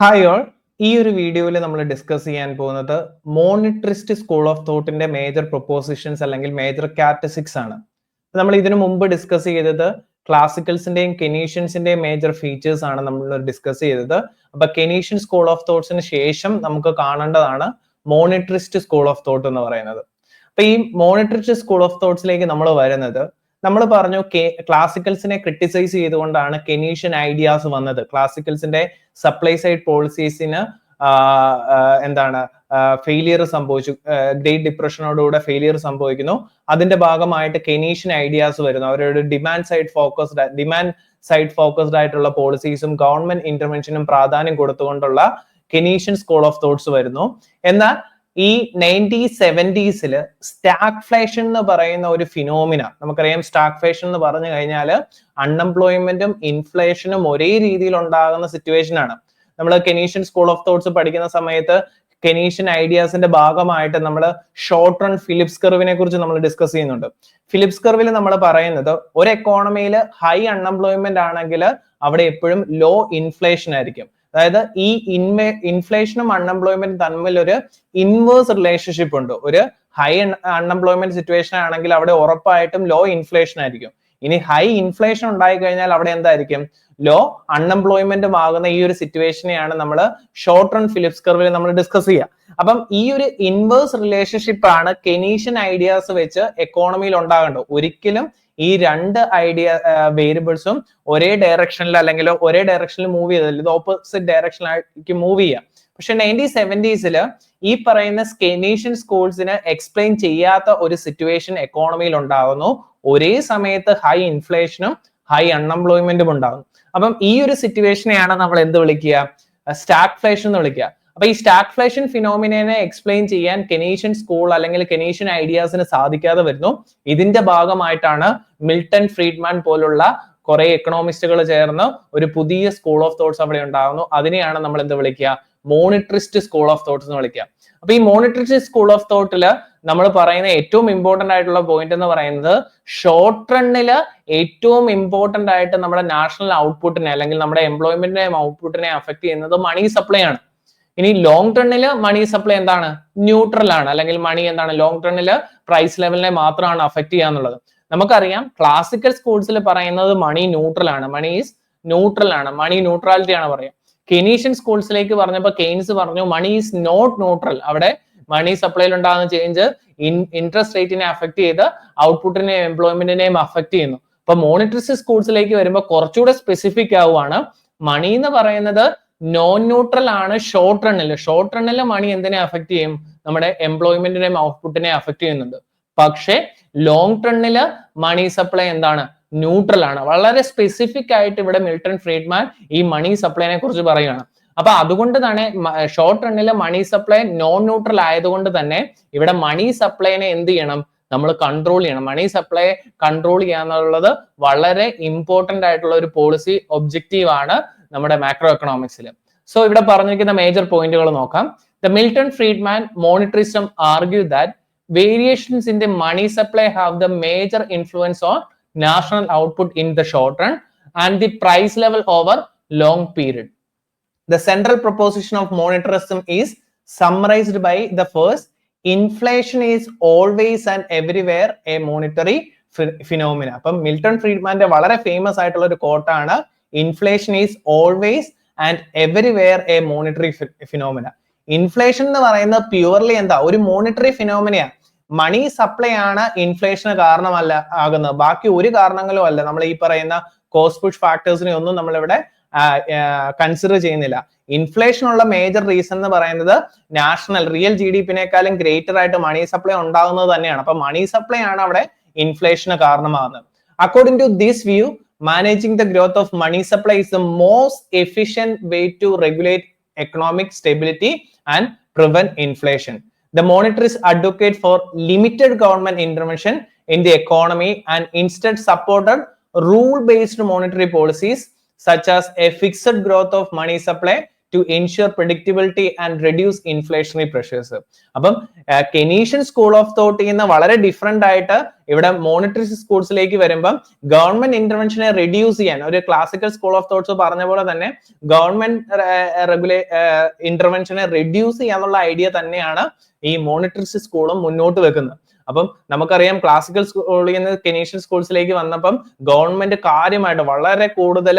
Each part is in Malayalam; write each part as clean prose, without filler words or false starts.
Hi all. ഈ ഒരു വീഡിയോയിൽ നമ്മൾ ഡിസ്കസ് ചെയ്യാൻ പോകുന്നത് മോണിട്രിസ്റ്റ് സ്കൂൾ ഓഫ് തോട്ടിന്റെ മേജർ പ്രൊപ്പോസിഷൻസ് അല്ലെങ്കിൽ മേജർ കാറ്റസിക്സ് ആണ്. നമ്മൾ ഇതിനു മുമ്പ് ഡിസ്കസ് ചെയ്തത് ക്ലാസിക്കൽസിന്റെയും കെനീഷ്യൻസിന്റെയും മേജർ ഫീച്ചേഴ്സ് ആണ് നമ്മൾ ഡിസ്കസ് ചെയ്തത്. അപ്പൊ കെനീഷ്യൻ സ്കൂൾ ഓഫ് തോട്ട്സിന് ശേഷം നമുക്ക് കാണേണ്ടതാണ് മോണിട്രിസ്റ്റ് സ്കൂൾ ഓഫ് തോട്ട് എന്ന് പറയുന്നത്. അപ്പൊ ഈ മോണിട്രിസ്റ്റ് സ്കൂൾ ഓഫ് തോട്ട്സിലേക്ക് നമ്മൾ വരുന്നത്, നമ്മൾ പറഞ്ഞു ക്ലാസിക്കൽസിനെ ക്രിട്ടിസൈസ് ചെയ്തുകൊണ്ടാണ് കെനീഷ്യൻ ഐഡിയാസ് വന്നത്. ക്ലാസിക്കൽസിന്റെ സപ്ലൈ സൈഡ് പോളിസീസിന് എന്താണ് ഫെയിലിയർ സംഭവിച്ചു. ഗ്രേറ്റ് ഡിപ്രഷനോടുകൂടെ ഫെയിലിയർ സംഭവിക്കുന്നു. അതിന്റെ ഭാഗമായിട്ട് കെനീഷ്യൻ ഐഡിയാസ് വരുന്നു. അവരുടെ ഡിമാൻഡ് സൈഡ് ഫോക്കസ്ഡ് ആയിട്ടുള്ള പോളിസീസും ഗവൺമെന്റ് ഇന്റർവെൻഷനും പ്രാധാന്യം കൊടുത്തുകൊണ്ടുള്ള കെനീഷ്യൻ സ്കൂൾ ഓഫ് തോട്ട്സ് വരുന്നു. എന്നാൽ ഈ 1970s സ്റ്റാഗ്ഫ്ലേഷൻ എന്ന് പറയുന്ന ഒരു ഫിനോമിന നമുക്കറിയാം. സ്റ്റാഗ്ഫ്ലേഷൻ എന്ന് പറഞ്ഞു കഴിഞ്ഞാൽ അൺഎംപ്ലോയ്മെന്റും ഇൻഫ്ലേഷനും ഒരേ രീതിയിൽ ഉണ്ടാകുന്ന സിറ്റുവേഷൻ ആണ്. നമ്മൾ കെനീഷ്യൻ സ്കൂൾ ഓഫ് തോട്ട്സ് പഠിക്കുന്ന സമയത്ത് കെനീഷ്യൻ ഐഡിയാസിന്റെ ഭാഗമായിട്ട് നമ്മൾ ഷോർട്ട് റൺ ഫിലിപ്സ് കർവിനെ കുറിച്ച് നമ്മൾ ഡിസ്കസ് ചെയ്യുന്നുണ്ട്. ഫിലിപ്സ് കർവിൽ നമ്മൾ പറയുന്നത് ഒരു എക്കോണമിയിൽ ഹൈ അൺഎംപ്ലോയ്മെന്റ് ആണെങ്കിൽ അവിടെ എപ്പോഴും ലോ ഇൻഫ്ലേഷൻ ആയിരിക്കും. അതായത് ഈ ഇൻഫ്ലേഷനും അൺഎംപ്ലോയ്മെന്റും തമ്മിൽ ഒരു ഇൻവേഴ്സ് റിലേഷൻഷിപ്പ് ഉണ്ട്. ഒരു ഹൈ അൺഎംപ്ലോയ്മെന്റ് സിറ്റുവേഷൻ ആണെങ്കിൽ അവിടെ ഉറപ്പായിട്ടും ലോ ഇൻഫ്ലേഷൻ ആയിരിക്കും. ഇനി ഹൈ ഇൻഫ്ലേഷൻ ഉണ്ടായി കഴിഞ്ഞാൽ അവിടെ എന്തായിരിക്കും? ലോ അൺഎംപ്ലോയ്മെന്റും ആകുന്ന ഈ ഒരു സിറ്റുവേഷനെയാണ് നമ്മൾ ഷോർട്ട് റൺ ഫിലിപ്സ് കർവിൽ നമ്മൾ ഡിസ്കസ് ചെയ്യുക. അപ്പം ഈ ഒരു ഇൻവേഴ്സ് റിലേഷൻഷിപ്പ് ആണ് കെനീഷ്യൻ ഐഡിയാസ് വെച്ച് എക്കോണമിയിൽ ഉണ്ടാകേണ്ടത്. ഒരിക്കലും ഈ രണ്ട് വേരിയബിൾസും ഒരേ ഡയറക്ഷനിൽ അല്ലെങ്കിൽ ഒരേ ഡയറക്ഷനിൽ മൂവ് ചെയ്തല്ല, ഇത് ഓപ്പോസിറ്റ് ഡയറക്ഷനിലേക്ക് മൂവ് ചെയ്യാം. പക്ഷെ 1970s ഈ പറയുന്ന കെനീഷ്യൻ സ്കൂൾസിന് എക്സ്പ്ലെയിൻ ചെയ്യാത്ത ഒരു സിറ്റുവേഷൻ എക്കോണമിയിൽ ഉണ്ടാകുന്നു. ഒരേ സമയത്ത് ഹൈ ഇൻഫ്ലേഷനും ഹൈ അൺഎംപ്ലോയ്മെന്റും ഉണ്ടാകുന്നു. അപ്പം ഈ ഒരു സിറ്റുവേഷനെയാണ് നമ്മൾ എന്ത് വിളിക്കുക? സ്റ്റാഗ്ഫ്ലേഷൻ എന്ന് വിളിക്കുക. അപ്പൊ ഈ സ്റ്റാഗ്ഫ്ലേഷൻ ഫിനോമിനെ എക്സ്പ്ലെയിൻ ചെയ്യാൻ കെനീഷ്യൻ സ്കൂൾ അല്ലെങ്കിൽ കെനീഷ്യൻ ഐഡിയാസിന് സാധിക്കാതെ വരുന്നു. ഇതിന്റെ ഭാഗമായിട്ടാണ് മിൽട്ടൺ ഫ്രീഡ്മാൻ പോലുള്ള കുറെ എക്കണോമിസ്റ്റുകൾ ചേർന്ന് ഒരു പുതിയ സ്കൂൾ ഓഫ് തോട്ട്സ് അവിടെ ഉണ്ടാകുന്നു. അതിനെയാണ് നമ്മൾ എന്ത് വിളിക്കുക? മോണിട്രിസ്റ്റ് സ്കൂൾ ഓഫ് തോട്ട്സ് എന്ന് വിളിക്കുക. അപ്പൊ ഈ മോണിട്രിസ്റ്റ് സ്കൂൾ ഓഫ് തോട്ടില് നമ്മൾ പറയുന്ന ഏറ്റവും ഇമ്പോർട്ടന്റ് ആയിട്ടുള്ള പോയിന്റ് എന്ന് പറയുന്നത്, ഷോർട്ട് റണ്ണില് ഏറ്റവും ഇമ്പോർട്ടന്റ് ആയിട്ട് നമ്മുടെ നാഷണൽ ഔട്ട്പുട്ടിനെ അല്ലെങ്കിൽ നമ്മുടെ എംപ്ലോയ്മെന്റിനെയും ഔട്ട്പുട്ടിനെ അഫക്ട് ചെയ്യുന്നത് മണി സപ്ലൈ ആണ്. ഇനി ലോങ് ടേണില് മണി സപ്ലൈ എന്താണ്? ന്യൂട്രൽ ആണ്. അല്ലെങ്കിൽ മണി എന്താണ്? ലോങ് ടേണില് പ്രൈസ് ലെവലിനെ മാത്രമാണ് അഫക്ട് ചെയ്യാന്നുള്ളത്. നമുക്കറിയാം ക്ലാസിക്കൽ സ്കൂൾസിൽ പറയുന്നത് മണി ന്യൂട്രൽ ആണ്. മണി ഈസ് ന്യൂട്രൽ ആണ്. മണി ന്യൂട്രാലിറ്റി ആണ് പറയുക. കെനീഷ്യൻ സ്കൂൾസിലേക്ക് പറഞ്ഞപ്പോൾ കെയ്ൻസ് പറഞ്ഞു മണി ഈസ് നോട്ട് ന്യൂട്രൽ. അവിടെ മണി സപ്ലൈയിൽ ഉണ്ടാകുന്ന ചേഞ്ച് ഇൻട്രസ്റ്റ് റേറ്റിനെ അഫക്ട് ചെയ്ത് ഔട്ട്പുട്ടിനെയും എംപ്ലോയ്മെന്റിനെയും അഫക്ട് ചെയ്യുന്നു. അപ്പൊ മോണിട്രിസ്റ്റ് സ്കൂൾസിലേക്ക് വരുമ്പോൾ കുറച്ചുകൂടെ സ്പെസിഫിക് ആവുകയാണ്. മണി എന്ന് പറയുന്നത് നോൺ ന്യൂട്രൽ ആണ് ഷോർട്ട് റണ്ണിൽ. ഷോർട്ട് റണ്ണിൽ മണി എന്തിനെ അഫക്ട് ചെയ്യും? നമ്മുടെ എംപ്ലോയ്മെന്റിനെയും ഔട്ട്പുട്ടിനെ അഫക്ട് ചെയ്യുന്നുണ്ട്. പക്ഷേ ലോങ് ടേണില് മണി സപ്ലൈ എന്താണ്? ന്യൂട്രൽ ആണ്. വളരെ സ്പെസിഫിക് ആയിട്ട് ഇവിടെ മിൽട്ടൺ ഫ്രീഡ്മാൻ ഈ മണി സപ്ലൈനെ കുറിച്ച് പറയുകയാണ്. അപ്പൊ അതുകൊണ്ട് തന്നെ ഷോർട്ട് റണ്ണിലെ മണി സപ്ലൈ നോൺ ന്യൂട്രൽ ആയതുകൊണ്ട് തന്നെ ഇവിടെ മണി സപ്ലൈനെ എന്ത് ചെയ്യണം? നമ്മൾ കൺട്രോൾ ചെയ്യണം. മണി സപ്ലൈ കൺട്രോൾ ചെയ്യാന്നുള്ളത് വളരെ ഇമ്പോർട്ടന്റ് ആയിട്ടുള്ള ഒരു പോളിസി ഒബ്ജക്റ്റീവ് ആണ് നമ്മുടെ മാക്രോ എക്കണോമിക്സിൽ. സോ ഇവിടെ പറഞ്ഞിരിക്കുന്ന മേജർ പോയിന്റുകൾ നോക്കാം. The Milton Friedman monetarism argue that variations in the money supply have the major influence on national output in the short run and the price level over long period. The central proposition of monetarism is summarized by the first: inflation is always and everywhere a monetary phenomena. അപ്പം മിൽട്ടൺ ഫ്രീഡ്മാന്റെ വളരെ ഫേമസ് ആയിട്ടുള്ള ഒരു കോട്ടാണ്, inflation is always and everywhere a monetary phenomena. Inflation എന്ന് പറയുന്നത് പ്യുവർലി എന്താ? ഒരു മോണിറ്ററി ഫിനോമിനയാണ്. മണി സപ്ലൈ ആണ് ഇൻഫ്ലേഷന് കാരണമല്ല ആകുന്നത്. ബാക്കി ഒരു കാരണങ്ങളും അല്ല. നമ്മൾ ഈ പറയുന്ന കോസ്റ്റ് പുഷ് ഫാക്ടേഴ്സിനെ ഒന്നും നമ്മളിവിടെ കൺസിഡർ ചെയ്യുന്നില്ല. ഇൻഫ്ലേഷനുള്ള മേജർ റീസൺ എന്ന് പറയുന്നത് നാഷണൽ റിയൽ GDP-നേക്കാളും ഗ്രേറ്റർ ആയിട്ട് മണി സപ്ലൈ ഉണ്ടാകുന്നത് തന്നെയാണ്. അപ്പൊ മണി സപ്ലൈ ആണ് അവിടെ ഇൻഫ്ലേഷന് കാരണമാകുന്നത്. According to this view, managing the growth of money supply is the most efficient way to regulate economic stability and prevent inflation. The monetarists advocate for limited government intervention in the economy and instead supported rule-based monetary policies such as a fixed growth of money supply to ensure predictability and reduce inflationary pressures. അപ്പം കെനീഷ്യൻ സ്കൂൾ ഓഫ് തോട്ട് ചെയ്യുന്ന വളരെ ഡിഫറെന്റ് ആയിട്ട് ഇവിടെ മോണിറ്ററിസ്റ്റ് സ്കൂൾസിലേക്ക് വരുമ്പം ഗവൺമെന്റ് ഇന്റർവെൻഷനെ റെഡ്യൂസ് ചെയ്യാൻ, ഒരു ക്ലാസിക്കൽ സ്കൂൾ ഓഫ് തോട്ട്സ് പറഞ്ഞ പോലെ തന്നെ ഗവൺമെന്റ് ഇന്റർവെൻഷനെ റെഡ്യൂസ് ചെയ്യാന്നുള്ള ഐഡിയ തന്നെയാണ് ഈ മോണിറ്ററിസ്റ്റ് സ്കൂളും മുന്നോട്ട് വെക്കുന്നത്. അപ്പം നമുക്കറിയാം ക്ലാസിക്കൽ സ്കൂളിൽ നിന്ന് കെനീഷ്യൻ സ്കൂൾസിലേക്ക് വന്നപ്പം ഗവൺമെന്റ് കാര്യമായിട്ട് വളരെ കൂടുതൽ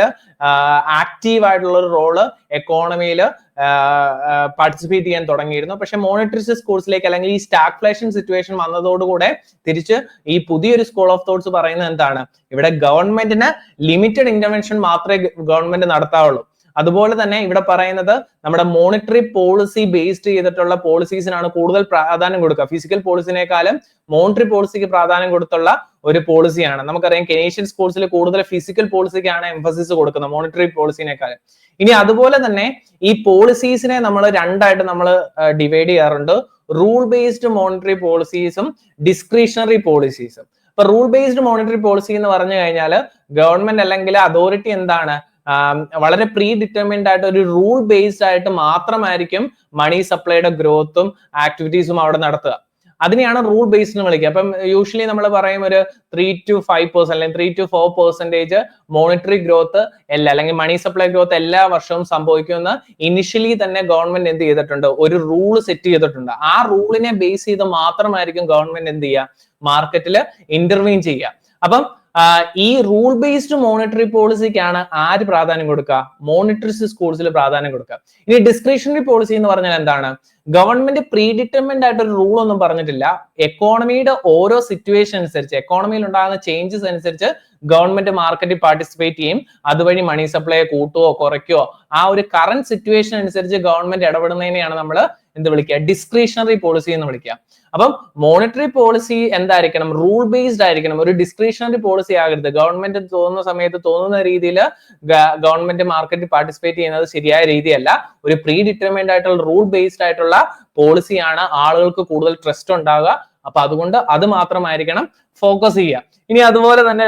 ആക്റ്റീവ് ആയിട്ടുള്ള ഒരു റോള് എക്കോണമിയിൽ പാർട്ടിസിപ്പേറ്റ് ചെയ്യാൻ തുടങ്ങിയിരുന്നു. പക്ഷെ മോണിറ്ററിസ്റ്റ് സ്കൂൾസിലേക്ക് അല്ലെങ്കിൽ ഈ സ്റ്റാഗ്ഫ്ലേഷൻ സിറ്റുവേഷൻ വന്നതോടുകൂടെ തിരിച്ച് ഈ പുതിയൊരു സ്കൂൾ ഓഫ് തോട്ട്സ് പറയുന്നത് എന്താണ്, ഇവിടെ ഗവൺമെന്റിന് ലിമിറ്റഡ് ഇന്റർവെൻഷൻ മാത്രമേ ഗവൺമെന്റ് നടത്താവുള്ളൂ. അതുപോലെ തന്നെ ഇവിടെ പറയുന്നത് നമ്മുടെ മോണിറ്ററി പോളിസി ബേസ്ഡ് ചെയ്തിട്ടുള്ള പോളിസീസിനാണ് കൂടുതൽ പ്രാധാന്യം കൊടുക്കുക. ഫിസിക്കൽ പോളിസിനേക്കാളും മോണിറ്ററി പോളിസിക്ക് പ്രാധാന്യം കൊടുത്തുള്ള ഒരു പോളിസിയാണ്. നമുക്കറിയാം കെനീഷ്യൻ സ്കൂൾസിൽ കൂടുതൽ ഫിസിക്കൽ പോളിസിക്കാണ് എംഫസിസ് കൊടുക്കുന്നത് മോണിറ്ററി പോളിസിനേക്കാളും. ഇനി അതുപോലെ തന്നെ ഈ പോളിസീസിനെ നമ്മൾ രണ്ടായിട്ട് നമ്മൾ ഡിവൈഡ് ചെയ്യാറുണ്ട്, റൂൾ ബേസ്ഡ് മോണിറ്ററി പോളിസീസും ഡിസ്ക്രിഷണറി പോളിസീസും. അപ്പൊ റൂൾ ബേസ്ഡ് മോണിറ്ററി പോളിസി എന്ന് പറഞ്ഞു കഴിഞ്ഞാൽ ഗവൺമെന്റ് അല്ലെങ്കിൽ അതോറിറ്റി എന്താണ്, വളരെ പ്രീ ഡിറ്റർമിൻഡ് ആയിട്ട് ഒരു റൂൾ ബേസ്ഡ് ആയിട്ട് മാത്രമായിരിക്കും മണി സപ്ലൈയുടെ ഗ്രോത്തും ആക്ടിവിറ്റീസും അവിടെ നടത്തുക. അതിനെയാണ് റൂൾ ബേസ്ഡ് എന്ന് വിളിക്കുക. അപ്പം യൂഷ്വലി നമ്മൾ പറയും ഒരു 3 to 5% അല്ലെങ്കിൽ 3 to 4% മോണിറ്ററി ഗ്രോത്ത് അല്ലെങ്കിൽ മണി സപ്ലൈ ഗ്രോത്ത് എല്ലാ വർഷവും സംഭവിക്കുമെന്ന് ഇനിഷ്യലി തന്നെ ഗവൺമെന്റ് എന്ത് ചെയ്തിട്ടുണ്ട്, ഒരു റൂൾ സെറ്റ് ചെയ്തിട്ടുണ്ട്. ആ റൂളിനെ ബേസ് ചെയ്ത് മാത്രമായിരിക്കും ഗവൺമെന്റ് എന്ത് ചെയ്യുക, മാർക്കറ്റിൽ ഇന്റർവീൻ ചെയ്യുക. അപ്പം ഈ റൂൾ ബേസ്ഡ് മോണിറ്ററി പോളിസിക്കാണ് ആര് പ്രാധാന്യം കൊടുക്കുക, മോണിറ്ററിസ്റ്റ് സ്കൂൾസിൽ പ്രാധാന്യം കൊടുക്കുക. ഇനി ഡിസ്ക്രിഷണറി പോളിസി എന്ന് പറഞ്ഞാൽ എന്താണ്, ഗവൺമെന്റ് പ്രീ ഡിറ്റർമിൻഡ് ആയിട്ട് ഒരു റൂൾ ഒന്നും പറഞ്ഞിട്ടില്ല. എക്കോണമിയുടെ ഓരോ സിറ്റുവേഷൻ അനുസരിച്ച്, എക്കോണമിയിൽ ഉണ്ടാകുന്ന ചേഞ്ചസ് അനുസരിച്ച് ഗവൺമെന്റ് മാർക്കറ്റിൽ പാർട്ടിസിപ്പേറ്റ് ചെയ്യും. അതുവഴി മണി സപ്ലൈ കൂട്ടുകയോ കുറയ്ക്കുകയോ ആ ഒരു കറന്റ് സിറ്റുവേഷൻ അനുസരിച്ച് ഗവൺമെന്റ് ഇടപെടുന്നതിനെയാണ് നമ്മൾ എന്ത് വിളിക്കുക, ഡിസ്ക്രിഷണറി പോളിസി എന്ന് വിളിക്കുക. അപ്പം മോണിറ്ററി പോളിസി എന്തായിരിക്കണം, റൂൾ ബേസ്ഡ് ആയിരിക്കണം, ഒരു ഡിസ്ക്രിഷണറി പോളിസി ആകരുത്. ഗവൺമെന്റ് തോന്നുന്ന സമയത്ത് തോന്നുന്ന രീതിയിൽ ഗവൺമെന്റ് മാർക്കറ്റിൽ പാർട്ടിസിപ്പേറ്റ് ചെയ്യുന്നത് ശരിയായ രീതിയല്ല. ഒരു പ്രീ ഡിറ്റർമൈൻഡ് ആയിട്ടുള്ള റൂൾ ബേസ്ഡ് ആയിട്ടുള്ള പോളിസിയാണ് ആളുകൾക്ക് കൂടുതൽ ട്രസ്റ്റ് ഉണ്ടാവുക. അപ്പൊ അതുകൊണ്ട് അത് മാത്രമായിരിക്കണം ഫോക്കസ് ചെയ്യുക. ഇനി അതുപോലെ തന്നെ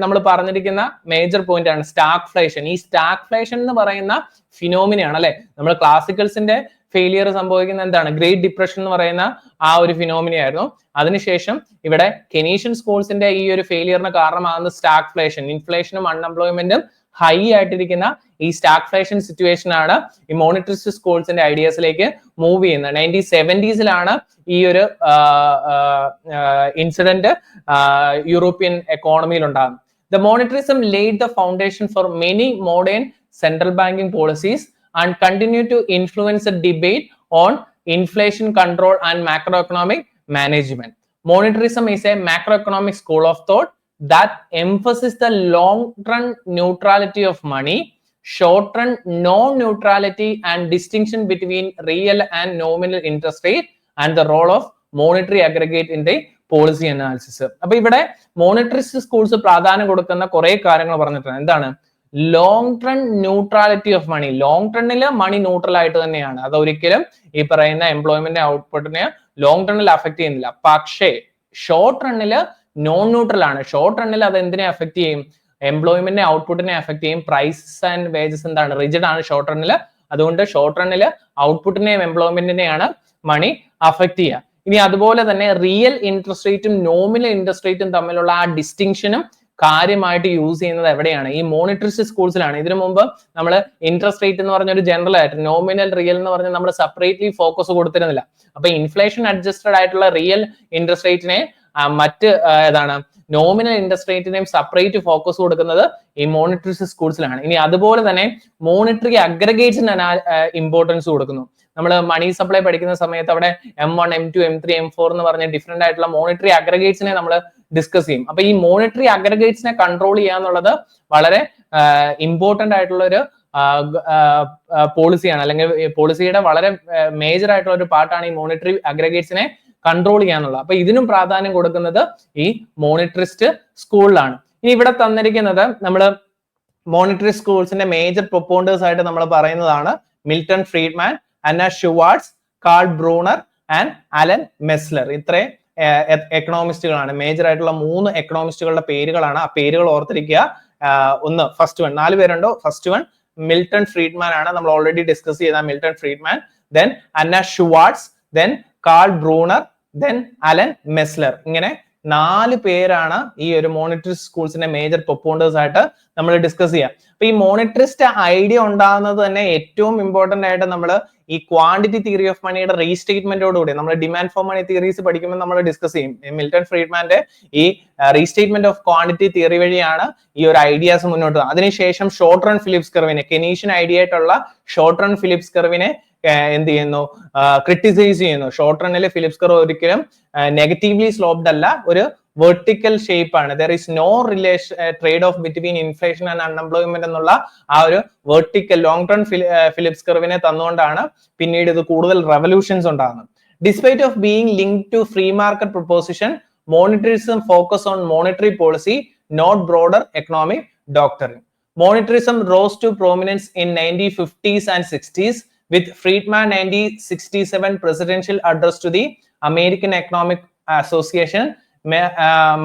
നമ്മൾ പറഞ്ഞിരിക്കുന്ന മേജർ പോയിന്റ് ആണ് സ്റ്റാഗ്ഫ്ലേഷൻ. ഈ സ്റ്റാഗ്ഫ്ലേഷൻ എന്ന് പറയുന്ന ഫിനോമിനയാണ് അല്ലെ, നമ്മൾ ക്ലാസിക്കൽസിന്റെ ഫെയിലിയർ സംഭവിക്കുന്ന എന്താണ്, ഗ്രേറ്റ് ഡിപ്രഷൻ എന്ന് പറയുന്ന ആ ഒരു ഫിനോമിനയായിരുന്നു. അതിനുശേഷം ഇവിടെ കെനീഷ്യൻ സ്കൂൾസിന്റെ ഈ ഒരു ഫെയിലിയറിന് കാരണമാകുന്ന സ്റ്റാഗ്ഫ്ലേഷൻ, ഇൻഫ്ലേഷനും അൺഎംപ്ലോയ്മെന്റും ഹൈ ആയിട്ടിരിക്കുന്ന ഈ സ്റ്റാഗ്ഫ്ലേഷൻ സിറ്റുവേഷൻ ആണ് ഈ മോണിറ്ററിസ്റ്റ് സ്കൂൾസിന്റെ ഐഡിയാസിലേക്ക് മൂവ് ചെയ്യുന്നത്. 1970s ഈ ഒരു ഇൻസിഡന്റ് യൂറോപ്യൻ എക്കോണമിയിൽ ഉണ്ടാകുന്നത്. The monetarism laid the foundation for many modern central banking policies and continue to influence the debate on inflation control and macroeconomic management. Monetarism is a macroeconomic school of thought that emphasizes the long-run neutrality of money, short-run non-neutrality and distinction between real and nominal interest rate and the role of monetary aggregate in the policy analysis. അപ്പൊ ഇവിടെ മോണിറ്ററിസ്റ്റ് സ്കൂൾസ് പ്രാധാന്യം കൊടുക്കുന്ന കുറെ കാര്യങ്ങൾ പറഞ്ഞിട്ടുണ്ട്. എന്താണ്, long run neutrality of money. ലോങ് റണ്ണില് മണി ന്യൂട്രൽ ആയിട്ട് തന്നെയാണ്, അത് ഒരിക്കലും ഈ പറയുന്ന എംപ്ലോയ്മെന്റ് ഔട്ട്പുട്ടിനെ ലോങ് റണ്ണിൽ അഫക്ട് ചെയ്യുന്നില്ല. പക്ഷേ ഷോർട്ട് റണ്ണില് നോൺ ന്യൂട്രൽ ആണ്. ഷോർട്ട് റണ്ണിൽ അത് എന്തിനെ അഫക്ട് ചെയ്യും, എംപ്ലോയ്മെന്റിനെ ഔട്ട്പുട്ടിനെ അഫക്ട് ചെയ്യും. പ്രൈസസ് ആൻഡ് വേജസ് എന്താണ്, റിജിഡ് ആണ് ഷോർട്ട് റണ്ണില്. അതുകൊണ്ട് ഷോർട്ട് റണ്ണില് ഔട്ട്പുട്ടിനെയും എംപ്ലോയ്മെന്റിനെയാണ് മണി അഫക്ട് ചെയ്യുക. ഇനി അതുപോലെ തന്നെ റിയൽ ഇൻട്രസ്റ്റ് റേറ്റും നോമിനൽ ഇൻട്രസ്റ്റ് റേറ്റും തമ്മിലുള്ള ആ ഡിസ്റ്റിങ്ഷനും കാര്യമായിട്ട് യൂസ് ചെയ്യുന്നത് എവിടെയാണ്, ഈ മോണിറ്ററിസ്റ്റ് സ്കൂൾസിലാണ്. ഇതിനു മുമ്പ് നമ്മൾ ഇൻട്രസ്റ്റ് റേറ്റ് എന്ന് പറഞ്ഞ ഒരു ജനറൽ ആയിട്ട്, നോമിനൽ റിയൽ എന്ന് പറഞ്ഞാൽ നമ്മൾ സെപ്പറേറ്റ്ലി ഫോക്കസ് കൊടുത്തിരുന്നില്ല. അപ്പൊ ഇൻഫ്ലേഷൻ അഡ്ജസ്റ്റഡ് ആയിട്ടുള്ള റിയൽ ഇൻട്രസ്റ്റ് റേറ്റിനെ മറ്റ് ഏതാണ് നോമിനൽ ഇൻട്രസ്റ്റ് റേറ്റിനെയും സെപ്പറേറ്റ് ഫോക്കസ് കൊടുക്കുന്നത് ഈ മോണിറ്ററിസ്റ്റ് സ്കൂൾസിലാണ്. ഇനി അതുപോലെ തന്നെ മോണിറ്ററി അഗ്രഗേറ്റ്സിന് ഇമ്പോർട്ടൻസ് കൊടുക്കുന്നു. നമ്മൾ മണി സപ്ലൈ പഠിക്കുന്ന സമയത്ത് അവിടെ M1, M2, M3, M4 എന്ന് പറഞ്ഞ ഡിഫറെന്റ് ആയിട്ടുള്ള മോണിറ്ററി അഗ്രഗേറ്റ്സിനെ നമ്മൾ ഡിസ്കസ് ചെയ്യും. അപ്പൊ ഈ മോണിറ്ററി അഗ്രഗേറ്റ്സിനെ കൺട്രോൾ ചെയ്യാന്നുള്ളത് വളരെ ഇമ്പോർട്ടന്റ് ആയിട്ടുള്ള ഒരു പോളിസിയാണ്, അല്ലെങ്കിൽ പോളിസിയുടെ വളരെ മേജർ ആയിട്ടുള്ള ഒരു പാർട്ടാണ് ഈ മോണിറ്ററി അഗ്രഗേറ്റ്സിനെ കൺട്രോൾ ചെയ്യാന്നുള്ളത്. അപ്പൊ ഇതിനും പ്രാധാന്യം കൊടുക്കുന്നത് ഈ മോണിറ്ററിസ്റ്റ് സ്കൂളിലാണ്. ഇനി ഇവിടെ തന്നിരിക്കുന്നത് നമ്മൾ മോണിറ്ററി സ്കൂൾസിന്റെ മേജർ പ്രൊപ്പോണ്ടേഴ്സ് ആയിട്ട് നമ്മൾ പറയുന്നതാണ് Milton Friedman, Anna Schwartz, Karl Brunner and Allan Meltzer. ഇത്രയും എക്കണോമിസ്റ്റുകളാണ്. മേജർ ആയിട്ടുള്ള 3 എക്കണോമിസ്റ്റുകളുടെ പേരുകളാണ്. ആ പേരുകൾ ഓർത്തിരിക്കുക. ഒന്ന് ഫസ്റ്റ് വൺ, 4 പേരുണ്ടോ, ഫസ്റ്റ് വൺ മിൽട്ടൺ ഫ്രീഡ്മാൻ ആണ്. നമ്മൾ ഓൾറെഡി ഡിസ്കസ് ചെയ്ത Milton Friedman, then Anna Schwartz, then Karl Brunner, then Allan Meltzer. ഇങ്ങനെ 4 പേരാണ് ഈ ഒരു മോണിറ്ററിസ്റ്റ് സ്കൂൾസിന്റെ മേജർ പ്രൊപ്പോണ്ടേഴ്സ് ആയിട്ട് നമ്മൾ ഡിസ്കസ് ചെയ്യാം. അപ്പൊ ഈ മോണിറ്ററിസ്റ്റ് ഐഡിയ ഉണ്ടാകുന്നത് തന്നെ ഏറ്റവും ഇമ്പോർട്ടന്റ് ആയിട്ട് നമ്മൾ ഈ ക്വാണ്ടിറ്റി തിയറി ഓഫ് മണിയുടെ റീസ്റ്റേറ്റ്മെന്റോടുകൂടി നമ്മൾ ഡിമാൻഡ് ഫോർ മണി തിയറീസ് പഠിക്കുമ്പോൾ നമ്മൾ ഡിസ്കസ് ചെയ്യും. മിൽട്ടൺ ഫ്രീഡ്മാന്റെ ഈ റീസ്റ്റേറ്റ്മെന്റ് ഓഫ് ക്വാണ്ടിറ്റി തിയറി വഴിയാണ് ഈ ഒരു ഐഡിയാസ് മുന്നോട്ട്. അതിനുശേഷം ഷോർട്ട് റൺ ഫിലിപ്സ് കർവിനെ, കെനീഷ്യൻ ഐഡിയ ആയിട്ടുള്ള ഷോർട്ട് റൺ ഫിലിപ്സ് കർവിനെ എന്ത് ചെയ്യുന്നു, ക്രിട്ടിസൈസ് ചെയ്യുന്നു. ഷോർട്ട് റണ്ണിൽ ഫിലിപ്സ് കർവ് ഒരിക്കലും നെഗറ്റീവ്ലി സ്ലോപ്ഡ് അല്ല, ഒരു വെർട്ടിക്കൽ ഷേപ്പ് ആണ്. There is no relation trade off between inflation and unemployment എന്നുള്ള ആ ഒരു വെർട്ടിക്കൽ ലോങ് ടേൺ ഫിലിപ്സ് കർവിനെ തന്നുകൊണ്ടാണ് പിന്നീട് ഇത് കൂടുതൽ റെവല്യൂഷൻസ് ഉണ്ടാകുന്നത്. Despite of being linked to free market proposition, monetarism focus on monetary policy, not broader economic doctrine. Monetarism rose to prominence in 1950s and 60s with Friedman 1967 presidential address to the American Economic Association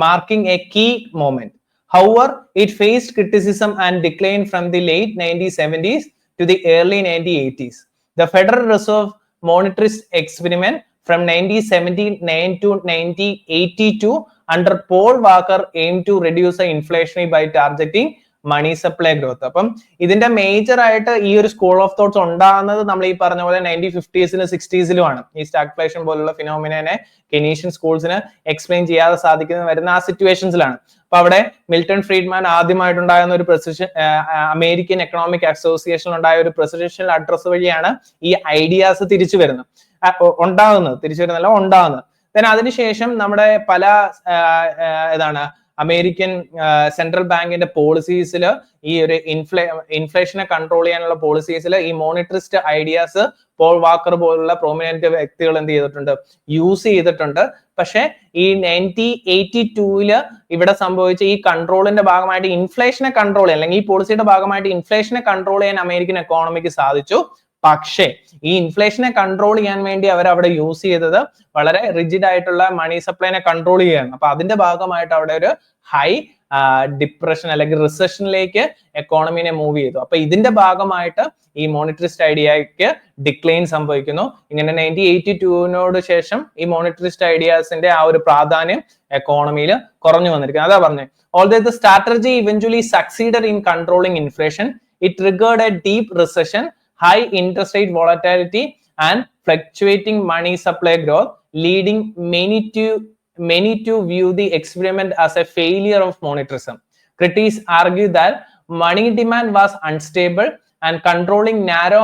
marking a key moment. However, it faced criticism and decline from the late 1970s to the early 1980s. The Federal Reserve monetarist experiment from 1979 to 1982 under Paul Volcker aimed to reduce the inflation by targeting money supply growth. അപ്പം ഇതിന്റെ മേജർ ആയിട്ട് ഈ ഒരു സ്കൂൾ ഓഫ് തോട്ട്സ് ഉണ്ടാകുന്നത് നമ്മൾ ഈ പറഞ്ഞ പോലെ 1950s 60s ആണ്. ഈ സ്റ്റാഗ്ഫ്ലേഷൻ പോലുള്ള ഫിനോമിനെ കെനീഷ്യൻ സ്കൂൾസിന് എക്സ്പ്ലെയിൻ ചെയ്യാതെ സാധിക്കുന്ന വരുന്ന ആ സിറ്റുവേഷൻസിലാണ്. അപ്പൊ അവിടെ മിൽട്ടൺ ഫ്രീഡ്മാൻ ആദ്യമായിട്ടുണ്ടാകുന്ന ഒരു അമേരിക്കൻ എക്കണോമിക് അസോസിയേഷൻ ഉണ്ടായ ഒരു പ്രസിഡൻഷ്യൽ അഡ്രസ് വഴിയാണ് ഈ ഐഡിയാസ് തിരിച്ചു വരുന്നത്. ദെൻ അതിനുശേഷം നമ്മുടെ പല അമേരിക്കൻ സെൻട്രൽ ബാങ്കിന്റെ പോളിസീസിൽ ഈ ഒരു ഇൻഫ്ലേഷനെ കൺട്രോൾ ചെയ്യാനുള്ള പോളിസീസിൽ ഈ മോണിറ്ററിസ്റ്റ് ഐഡിയാസ് പോൾ വാക്കർ പോലുള്ള പ്രോമിനന്റ് വ്യക്തികൾ എന്ത് ചെയ്തിട്ടുണ്ട്, യൂസ് ചെയ്തിട്ടുണ്ട്. പക്ഷെ ഈ 1982 ഇവിടെ സംഭവിച്ച ഈ കൺട്രോളിന്റെ ഭാഗമായിട്ട് ഇൻഫ്ലേഷനെ കൺട്രോൾ ചെയ്യാൻ, അല്ലെങ്കിൽ ഈ പോളിസിയുടെ ഭാഗമായിട്ട് ഇൻഫ്ലേഷനെ കൺട്രോൾ ചെയ്യാൻ അമേരിക്കൻ എക്കോണമിക്ക് സാധിച്ചു. പക്ഷേ ഈ ഇൻഫ്ലേഷനെ കൺട്രോൾ ചെയ്യാൻ വേണ്ടി അവർ അവിടെ യൂസ് ചെയ്തത് വളരെ റിജിഡ് ആയിട്ടുള്ള മണി സപ്ലൈനെ കൺട്രോൾ ചെയ്യുകയാണ്. അപ്പൊ അതിന്റെ ഭാഗമായിട്ട് അവിടെ ഒരു ഹൈ ഡിപ്രഷൻ അല്ലെങ്കിൽ റിസഷനിലേക്ക് എക്കോണമിനെ മൂവ് ചെയ്തു. അപ്പൊ ഇതിന്റെ ഭാഗമായിട്ട് ഈ മോണിറ്ററിസ്റ്റ് ഐഡിയക്ക് ഡിക്ലൈൻ സംഭവിക്കുന്നു. ഇങ്ങനെ 1982 ശേഷം ഈ മോണിറ്ററിസ്റ്റ് ഐഡിയാസിന്റെ ആ ഒരു പ്രാധാന്യം എക്കോണമിയിൽ കുറഞ്ഞു വന്നിരിക്കുന്നു. അതാ പറഞ്ഞത്, although the strategy eventually succeeded in controlling inflation, it triggered a deep recession, high interest rate volatility and fluctuating money supply growth, leading many to view the experiment as a failure of monetarism. Critics argue that money demand was unstable and controlling narrow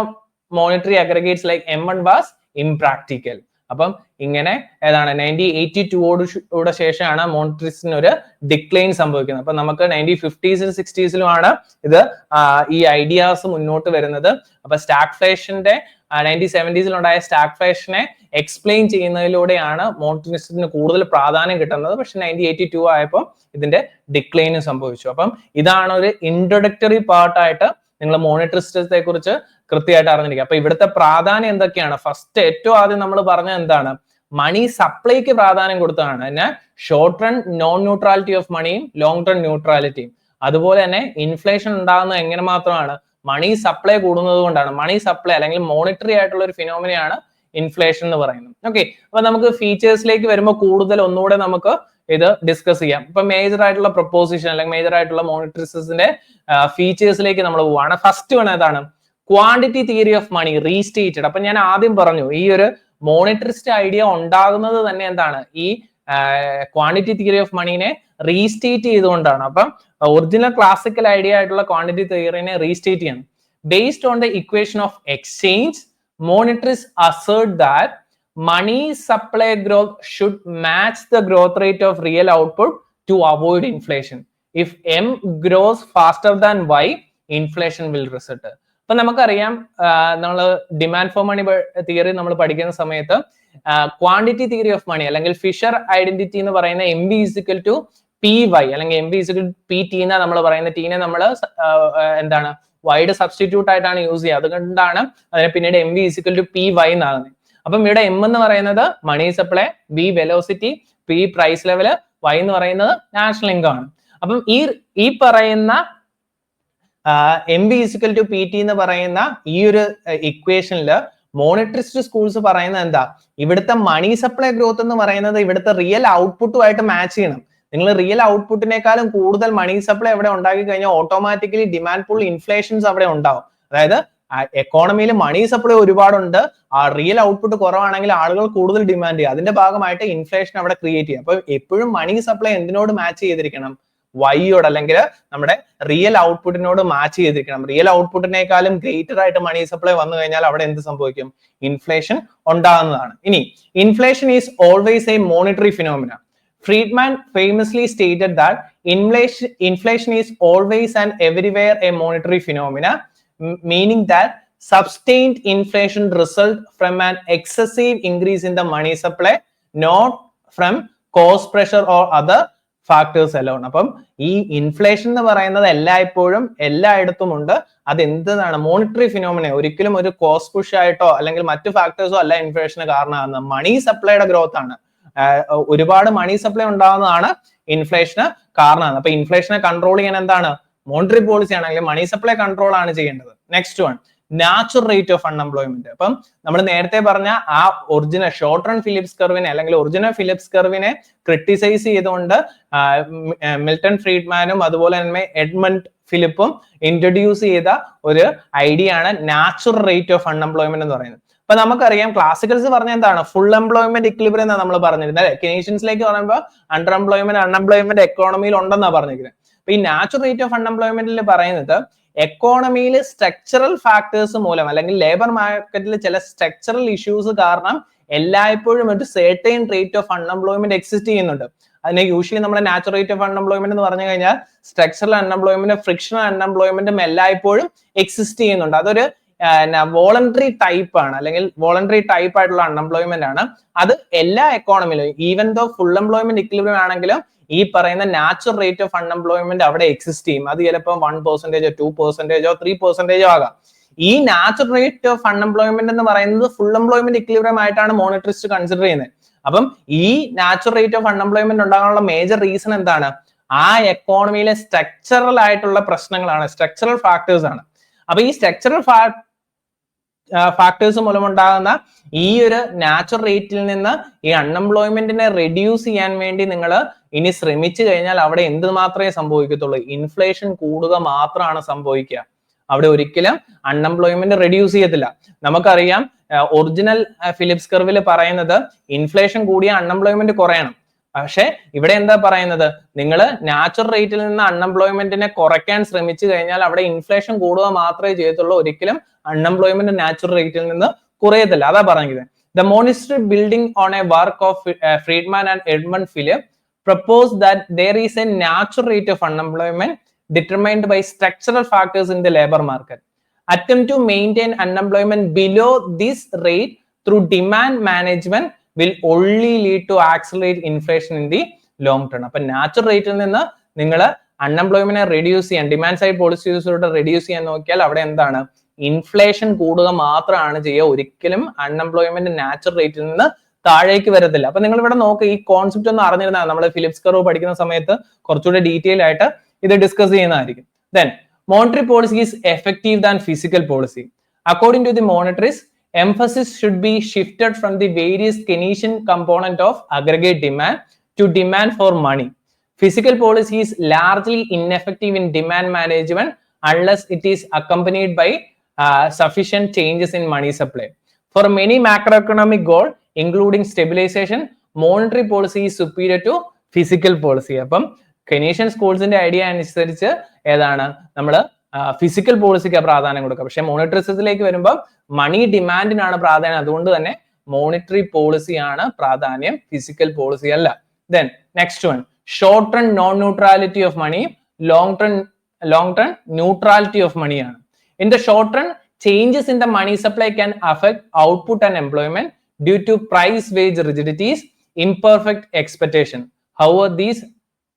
monetary aggregates like M1 was impractical. അപ്പം ഇങ്ങനെ ഏതാണ് 1982 ശേഷമാണ് മോണിറ്ററിസത്തിന് ഒരു ഡിക്ലൈൻ സംഭവിക്കുന്നത്. അപ്പൊ നമുക്ക് 1950s 60s ഇത് ഈ ഐഡിയാസ് മുന്നോട്ട് വരുന്നത്. അപ്പൊ സ്റ്റാഗ്ഫ്ലേഷന്റെ 1970s ഉണ്ടായ സ്റ്റാഗ്ഫ്ലേഷനെ എക്സ്പ്ലെയിൻ ചെയ്യുന്നതിലൂടെയാണ് മോണിറ്ററിസത്തിന് കൂടുതൽ പ്രാധാന്യം കിട്ടുന്നത്. പക്ഷെ 1982 ആയപ്പോൾ ഇതിന്റെ ഡിക്ലൈനും സംഭവിച്ചു. അപ്പം ഇതാണ് ഒരു ഇൻട്രൊഡക്ടറി പാർട്ടായിട്ട് നിങ്ങൾ മോണിറ്ററിസത്തെ കുറിച്ച് കൃത്യമായിട്ട് അറിഞ്ഞിരിക്കുക. അപ്പൊ ഇവിടുത്തെ പ്രാധാന്യം എന്തൊക്കെയാണ്? ഫസ്റ്റ് ഏറ്റവും ആദ്യം നമ്മൾ പറഞ്ഞത് എന്താണ്? മണി സപ്ലൈക്ക് പ്രാധാന്യം കൊടുത്തതാണ്. പിന്നെ short run non neutrality of മണിയും ലോങ് ടേൺ ന്യൂട്രാലിറ്റിയും. അതുപോലെ തന്നെ ഇൻഫ്ലേഷൻ ഉണ്ടാകുന്നത് എങ്ങനെ മാത്രമാണ്? മണി സപ്ലൈ കൂടുന്നത് കൊണ്ടാണ്. മണി സപ്ലൈ അല്ലെങ്കിൽ മോണിറ്ററി ആയിട്ടുള്ള ഒരു ഫിനോമിനയാണ് ഇൻഫ്ലേഷൻ എന്ന് പറയുന്നത്. ഓക്കെ, അപ്പൊ നമുക്ക് ഫീച്ചേഴ്സിലേക്ക് വരുമ്പോൾ കൂടുതൽ ഒന്നുകൂടെ നമുക്ക് ഇത് ഡിസ്കസ് ചെയ്യാം. ഇപ്പൊ മേജർ ആയിട്ടുള്ള പ്രൊപ്പോസിഷൻ അല്ലെങ്കിൽ മേജർ ആയിട്ടുള്ള മോണിറ്ററിസത്തിന്റെ ഫീച്ചേഴ്സിലേക്ക് നമ്മൾ പോവാണ്. ഫസ്റ്റ് വൺ ഏതാണ്? Quantity theory of money restated. അപ്പൊ ഞാൻ ആദ്യം പറഞ്ഞു ഈ ഒരു മോണിറ്ററിസ്റ്റ് ഐഡിയ ഉണ്ടാകുന്നത് തന്നെ എന്താണ്? ഈ ക്വാണ്ടിറ്റി തിയറി ഓഫ് മണീനെ റീസ്റ്റേറ്റ് ചെയ്തുകൊണ്ടാണ്. അപ്പം ഒറിജിനൽ ക്ലാസിക്കൽ ഐഡിയ ആയിട്ടുള്ള ക്വാണ്ടിറ്റി തിയറിനെ റീസ്റ്റേറ്റ് ചെയ്യണം. Based on the equation of exchange, മോണിറ്ററിസ്റ്റ് assert that money supply growth should match the growth rate of real output to avoid inflation. If M grows faster than Y, inflation will result. അപ്പൊ നമുക്കറിയാം, നമ്മൾ ഡിമാൻഡ് ഫോർ മണി തിയറി നമ്മൾ പഠിക്കുന്ന സമയത്ത് ക്വാണ്ടിറ്റി തിയറി ഓഫ് മണി അല്ലെങ്കിൽ ഫിഷർ ഐഡന്റിറ്റി എന്ന് പറയുന്ന MV ഈക്വൽ ടു PY അല്ലെങ്കിൽ MV ഈക്വൽ ടു PT എന്നാ നമ്മൾ പറയുന്നത്. ടീനെ നമ്മൾ എന്താണ് വൈഡ് സബ്സ്റ്റിറ്റ്യൂട്ട് ആയിട്ടാണ് യൂസ് ചെയ്യുക. അതുകൊണ്ടാണ് അതിനെ പിന്നീട് MV ഈക്വൽ ടു PY എന്നാകുന്നത്. അപ്പം ഇവിടെ M എന്ന് പറയുന്നത് money supply, B velocity, P price level, Y എന്ന് പറയുന്നത് നാഷണൽ ഇൻകം ആണ്. അപ്പം ഈ പറയുന്ന MV=PT എന്ന് പറയുന്ന ഈ ഒരു ഇക്വേഷനിൽ മോണിറ്ററിസ്റ്റ് സ്കൂൾസ് പറയുന്നത് എന്താ, ഇവിടുത്തെ മണി സപ്ലൈ ഗ്രോത്ത് എന്ന് പറയുന്നത് ഇവിടുത്തെ റിയൽ ഔട്ട്പുട്ടുമായിട്ട് മാച്ച് ചെയ്യണം. നിങ്ങൾ റിയൽ ഔട്ട്പുട്ടിനേക്കാളും കൂടുതൽ മണി സപ്ലൈ അവിടെ ഉണ്ടാക്കി കഴിഞ്ഞാൽ ഓട്ടോമാറ്റിക്കലി ഡിമാൻഡ് പുൾ ഇൻഫ്ലേഷൻസ് അവിടെ ഉണ്ടാവും. അതായത് എക്കോണമിയിൽ മണി സപ്ലൈ ഒരുപാടുണ്ട്, ആ റിയൽ ഔട്ട്പുട്ട് കുറവാണെങ്കിൽ ആളുകൾ കൂടുതൽ ഡിമാൻഡ് ചെയ്യും, അതിന്റെ ഭാഗമായിട്ട് ഇൻഫ്ലേഷൻ അവിടെ ക്രിയേറ്റ് ചെയ്യും. അപ്പൊ എപ്പോഴും മണി സപ്ലൈ എന്തിനോട് മാച്ച് ചെയ്തിരിക്കണം, വൈയോട് അല്ലെങ്കിൽ നമ്മുടെ റിയൽ ഔട്ട്പുട്ടിനോട് മാച്ച് ചെയ്തിരിക്കണം. റിയൽ ഔട്ട്പുട്ടിനേക്കാളും ഗ്രേറ്റർ ആയിട്ട് മണി സപ്ലൈ വന്നു കഴിഞ്ഞാൽ അവിടെ എന്ത് സംഭവിക്കും, ഇൻഫ്ലേഷൻ ഉണ്ടാകുന്നതാണ്. ഇനി inflation is always A monetary phenomena. Friedman famously stated that inflation is always and everywhere a monetary phenomena, meaning that sustained inflation result from an excessive increase in the money supply, not from cost pressure or other factors alone. അപ്പം ഈ ഇൻഫ്ലേഷൻ എന്ന് പറയുന്നത് എല്ലായ്പ്പോഴും എല്ലായിടത്തും ഉണ്ട്. അത് എന്താണ്, മോണിറ്ററി ഫിനോമിന, ഒരിക്കലും ഒരു കോസ്റ്റ് പുഷ് ആയിട്ടോ അല്ലെങ്കിൽ മറ്റു ഫാക്ടേഴ്സോ അല്ല ഇൻഫ്ലേഷന് കാരണമാകുന്നത്, മണി സപ്ലൈയുടെ ഗ്രോത്ത് ആണ്. ഒരുപാട് മണി സപ്ലൈ ഉണ്ടാകുന്നതാണ് ഇൻഫ്ലേഷന് കാരണമാണ്. അപ്പൊ ഇൻഫ്ലേഷനെ കൺട്രോൾ ചെയ്യാൻ എന്താണ്, മോണിറ്ററി പോളിസി ആണെങ്കിൽ മണി സപ്ലൈ കൺട്രോൾ ആണ് ചെയ്യേണ്ടത്. Next one, natural rate of unemployment. അപ്പം നമ്മൾ നേരത്തെ പറഞ്ഞ ആ ഒറിജിനൽ ഷോർട്ട് റൺ ഫിലിപ്സ് കർവിനെ അല്ലെങ്കിൽ ഒറിജിനൽ ഫിലിപ്സ് കർവിനെ ക്രിട്ടിസൈസ് ചെയ്തുകൊണ്ട് മിൽട്ടൺ ഫ്രീഡ്മാനും അതുപോലെ തന്നെ എഡ്മണ്ട് ഫിലിപ്പും ഇൻട്രൊഡ്യൂസ് ചെയ്ത ഒരു ഐഡിയ ആണ് നാച്ചുറൽ റേറ്റ് ഓഫ് അൺഎംപ്ലോയ്മെന്റ് എന്ന് പറയുന്നത്. അപ്പൊ നമുക്കറിയാം ക്ലാസിക്കൽസ് പറഞ്ഞ എന്താണ്, ഫുൾ എംപ്ലോയ്മെന്റ് ഇക്വിലിബ്രിയം എന്നാണ് നമ്മൾ പറഞ്ഞിരുന്നത് അല്ലെ. കെനീഷ്യൻസിലേക്ക് പറയുമ്പോൾ അണ്ടർ എംപ്ലോയ്മെന്റ് അൺഎംപ്ലോയ്മെന്റ് എക്കോണമിയിൽ ഉണ്ടെന്നാണ് പറഞ്ഞിരിക്കുന്നത്. അപ്പൊ ഈ നാച്ചുറൽ റേറ്റ് ഓഫ് അൺഎംപ്ലോയ്മെന്റിൽ പറയുന്നത് എക്കോണമിയിൽ സ്ട്രക്ചറൽ ഫാക്ടേഴ്സ് മൂലം അല്ലെങ്കിൽ ലേബർ മാർക്കറ്റിൽ ചില സ്ട്രക്ചറൽ ഇഷ്യൂസ് കാരണം എല്ലായ്പ്പോഴും ഒരു certain rate of unemployment exist ചെയ്യുന്നുണ്ട്. അതിനെ യൂഷ്വലി നമ്മുടെ നാച്ചുറൽ റേറ്റ് ഓഫ് അൺഎംപ്ലോയ്മെന്റ് എന്ന് പറഞ്ഞു കഴിഞ്ഞാൽ സ്ട്രക്ചറൽ അൺഎംപ്ലോയ്മെന്റ് ഫ്രിക്ഷണൽ അൺഎംപ്ലോയ്മെന്റും എല്ലായ്പ്പോഴും എക്സിസ്റ്റ് ചെയ്യുന്നുണ്ട്. അതൊരു വോളണ്ടറി ടൈപ്പ് ആണ് അല്ലെങ്കിൽ വോളണ്ടറി ടൈപ്പ് ആയിട്ടുള്ള അൺഎംപ്ലോയ്മെന്റ് ആണ്. അത് എല്ലാ എക്കോണമിയിലും even though full employment equilibrium ആണെങ്കിലും ഈ പറയുന്ന നാച്ചുറൽ റേറ്റ് ഓഫ് അൺഎംപ്ലോയ്മെന്റ് അവിടെ എക്സിസ്റ്റ് ചെയ്യും. അത് ചിലപ്പോൾ 1%, 2%, 3% ആകാം. ഈ നാച്ചുറൽ റേറ്റ് ഓഫ് അൺഎംപ്ലോയ്മെന്റ് എന്ന് പറയുന്നത് ഫുൾ എംപ്ലോയ്മെന്റ് ഇക്വിലിബ്രിയം ആയിട്ടാണ് മോണിറ്ററിസ്റ്റ് കൺസിഡർ ചെയ്യുന്നത്. അപ്പം ഈ നാച്ചുറൽ റേറ്റ് ഓഫ് അൺഎംപ്ലോയ്മെന്റ് ഉണ്ടാകാനുള്ള മേജർ റീസൺ എന്താണ്, ആ എക്കോണമിയിലെ സ്ട്രക്ചറൽ ആയിട്ടുള്ള പ്രശ്നങ്ങളാണ്, സ്ട്രക്ചറൽ ഫാക്ടേഴ്സ് ആണ്. അപ്പൊ ഈ സ്ട്രക്ചറൽ ഫാക്ടേഴ്സ് മൂലം ഉണ്ടാകുന്ന ഈ ഒരു നാച്ചുറൽ റേറ്റിൽ നിന്ന് ഈ അൺഎംപ്ലോയ്മെന്റിനെ റെഡ്യൂസ് ചെയ്യാൻ വേണ്ടി നിങ്ങൾ ഇനി ശ്രമിച്ചു കഴിഞ്ഞാൽ അവിടെ എന്ത് മാത്രമേ സംഭവിക്കത്തുള്ളൂ, ഇൻഫ്ലേഷൻ കൂടുക മാത്രമാണ് സംഭവിക്കുക. അവിടെ ഒരിക്കലും അൺഎംപ്ലോയ്മെന്റ് റെഡ്യൂസ് ചെയ്യത്തില്ല. നമുക്കറിയാം ഒറിജിനൽ ഫിലിപ്സ് കർവിൽ പറയുന്നത് ഇൻഫ്ലേഷൻ കൂടിയ അൺഎംപ്ലോയ്മെന്റ് കുറയണം. പക്ഷെ ഇവിടെ എന്താ പറയുന്നത്, നിങ്ങൾ നാച്ചുറൽ റേറ്റിൽ നിന്ന് അൺഎംപ്ലോയ്മെന്റിനെ കുറയ്ക്കാൻ ശ്രമിച്ചു കഴിഞ്ഞാൽ അവിടെ ഇൻഫ്ലേഷൻ കൂടുക മാത്രമേ ചെയ്യത്തുള്ളൂ, ഒരിക്കലും അൺഎംപ്ലോയ്മെന്റ് നാച്ചുറൽ റേറ്റിൽ നിന്ന് കുറയത്തില്ല. അതാ പറഞ്ഞത്. The monetary building on A work of Friedman and Edmund Philip proposed that there is a natural rate of unemployment determined by structural factors in the labor market. Attempt to maintain unemployment below this rate through demand management will only lead to accelerate inflation in the long term. അപ്പൊ നാച്ചുറൽ റേറ്റിൽ നിന്ന് നിങ്ങൾ അൺഎംപ്ലോയ്മെന്റിനെ റെഡ്യൂസ് ചെയ്യാൻ ഡിമാൻഡ് സൈഡ് പോളിസീസിലൂടെ റെഡ്യൂസ് ചെയ്യാൻ നോക്കിയാൽ അവിടെ എന്താണ്, ഇൻഫ്ലേഷൻ കൂടുക മാത്രമാണ് ചെയ്യുക, ഒരിക്കലും അൺഎംപ്ലോയ്മെന്റ് നാച്ചുറൽ റേറ്റിൽ നിന്ന് താഴേക്ക് വരത്തില്ല. അപ്പൊ നിങ്ങൾ ഇവിടെ നോക്കുക, ഈ കോൺസെപ്റ്റ് ഒന്ന് അറിഞ്ഞിരുന്നാൽ നമ്മൾ ഫിലിപ്സ് കർവ് പഠിക്കുന്ന സമയത്ത് കുറച്ചുകൂടെ ഡീറ്റെയിൽ ആയിട്ട് ഇത് ഡിസ്കസ് ചെയ്യുന്നതായിരിക്കും. Then monetary policy is effective than fiscal policy. According to the monetarists, emphasis should be shifted from the various Keynesian component of aggregate demand to demand for money. Fiscal policy is largely ineffective in demand management unless it is accompanied by sufficient changes in money supply. For many macroeconomic goals including stabilization, monetary policy is superior to fiscal policy. അപ്പം കെനീഷ്യൻ സ്കൂൾസിന്റെ ഐഡിയ അനുസരിച്ച് ഏതാണ്, നമ്മൾ ഫിസിക്കൽ പോളിസിക്ക് പ്രാധാന്യം കൊടുക്കുക. പക്ഷെ മോണിറ്ററിസത്തിലേക്ക് വരുമ്പോൾ മണി ഡിമാൻഡിനാണ് പ്രാധാന്യം. അതുകൊണ്ട് തന്നെ മോണിറ്ററി പോളിസിയാണ് പ്രാധാന്യം, ഫിസിക്കൽ പോളിസി അല്ല. Then next one, short run non neutrality of money, long run neutrality of മണിയാണ്. In the short run, changes in the money supply can affect output and employment due to price wage rigidities, imperfect expectation. However, these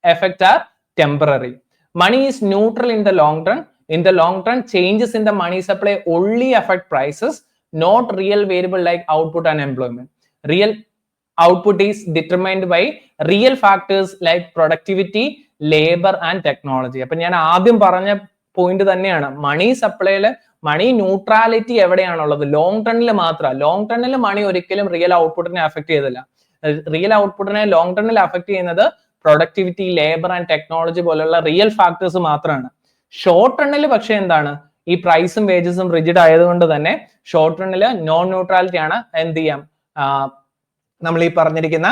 effects are temporary. Money is neutral in the long run. In the long run, changes in the money supply only affect prices, not real variable like output and employment. Real output is determined by real factors like productivity, labor and technology. അപ്പോൾ ഞാൻ ആദ്യം പറഞ്ഞ പോയിന്റ് തന്നെയാണ്. മണി സപ്ലൈയില് മണി ന്യൂട്രാലിറ്റി എവിടെയാണുള്ളത്? ലോങ് ടേണിൽ മാത്രമാണ്. ലോങ് ടേണിൽ മണി ഒരിക്കലും റിയൽ ഔട്ട്പുട്ടിനെ അഫക്ട് ചെയ്തില്ല. റിയൽ ഔട്ട്പുട്ടിനെ ലോങ് ടേണിൽ അഫക്ട് ചെയ്യുന്നത് പ്രൊഡക്ടിവിറ്റി, ലേബർ ആൻഡ് ടെക്നോളജി പോലുള്ള റിയൽ ഫാക്ടേഴ്സ് മാത്രമാണ്. ഷോർട്ട് റണ്ണിൽ പക്ഷെ എന്താണ്, ഈ പ്രൈസും വേജസും റിജിഡ് ആയതുകൊണ്ട് തന്നെ ഷോർട്ട് റണ്ണിൽ നോൺ ന്യൂട്രാലിറ്റി ആണ് എന്ത് ചെയ്യാം, നമ്മൾ ഈ പറഞ്ഞിരിക്കുന്ന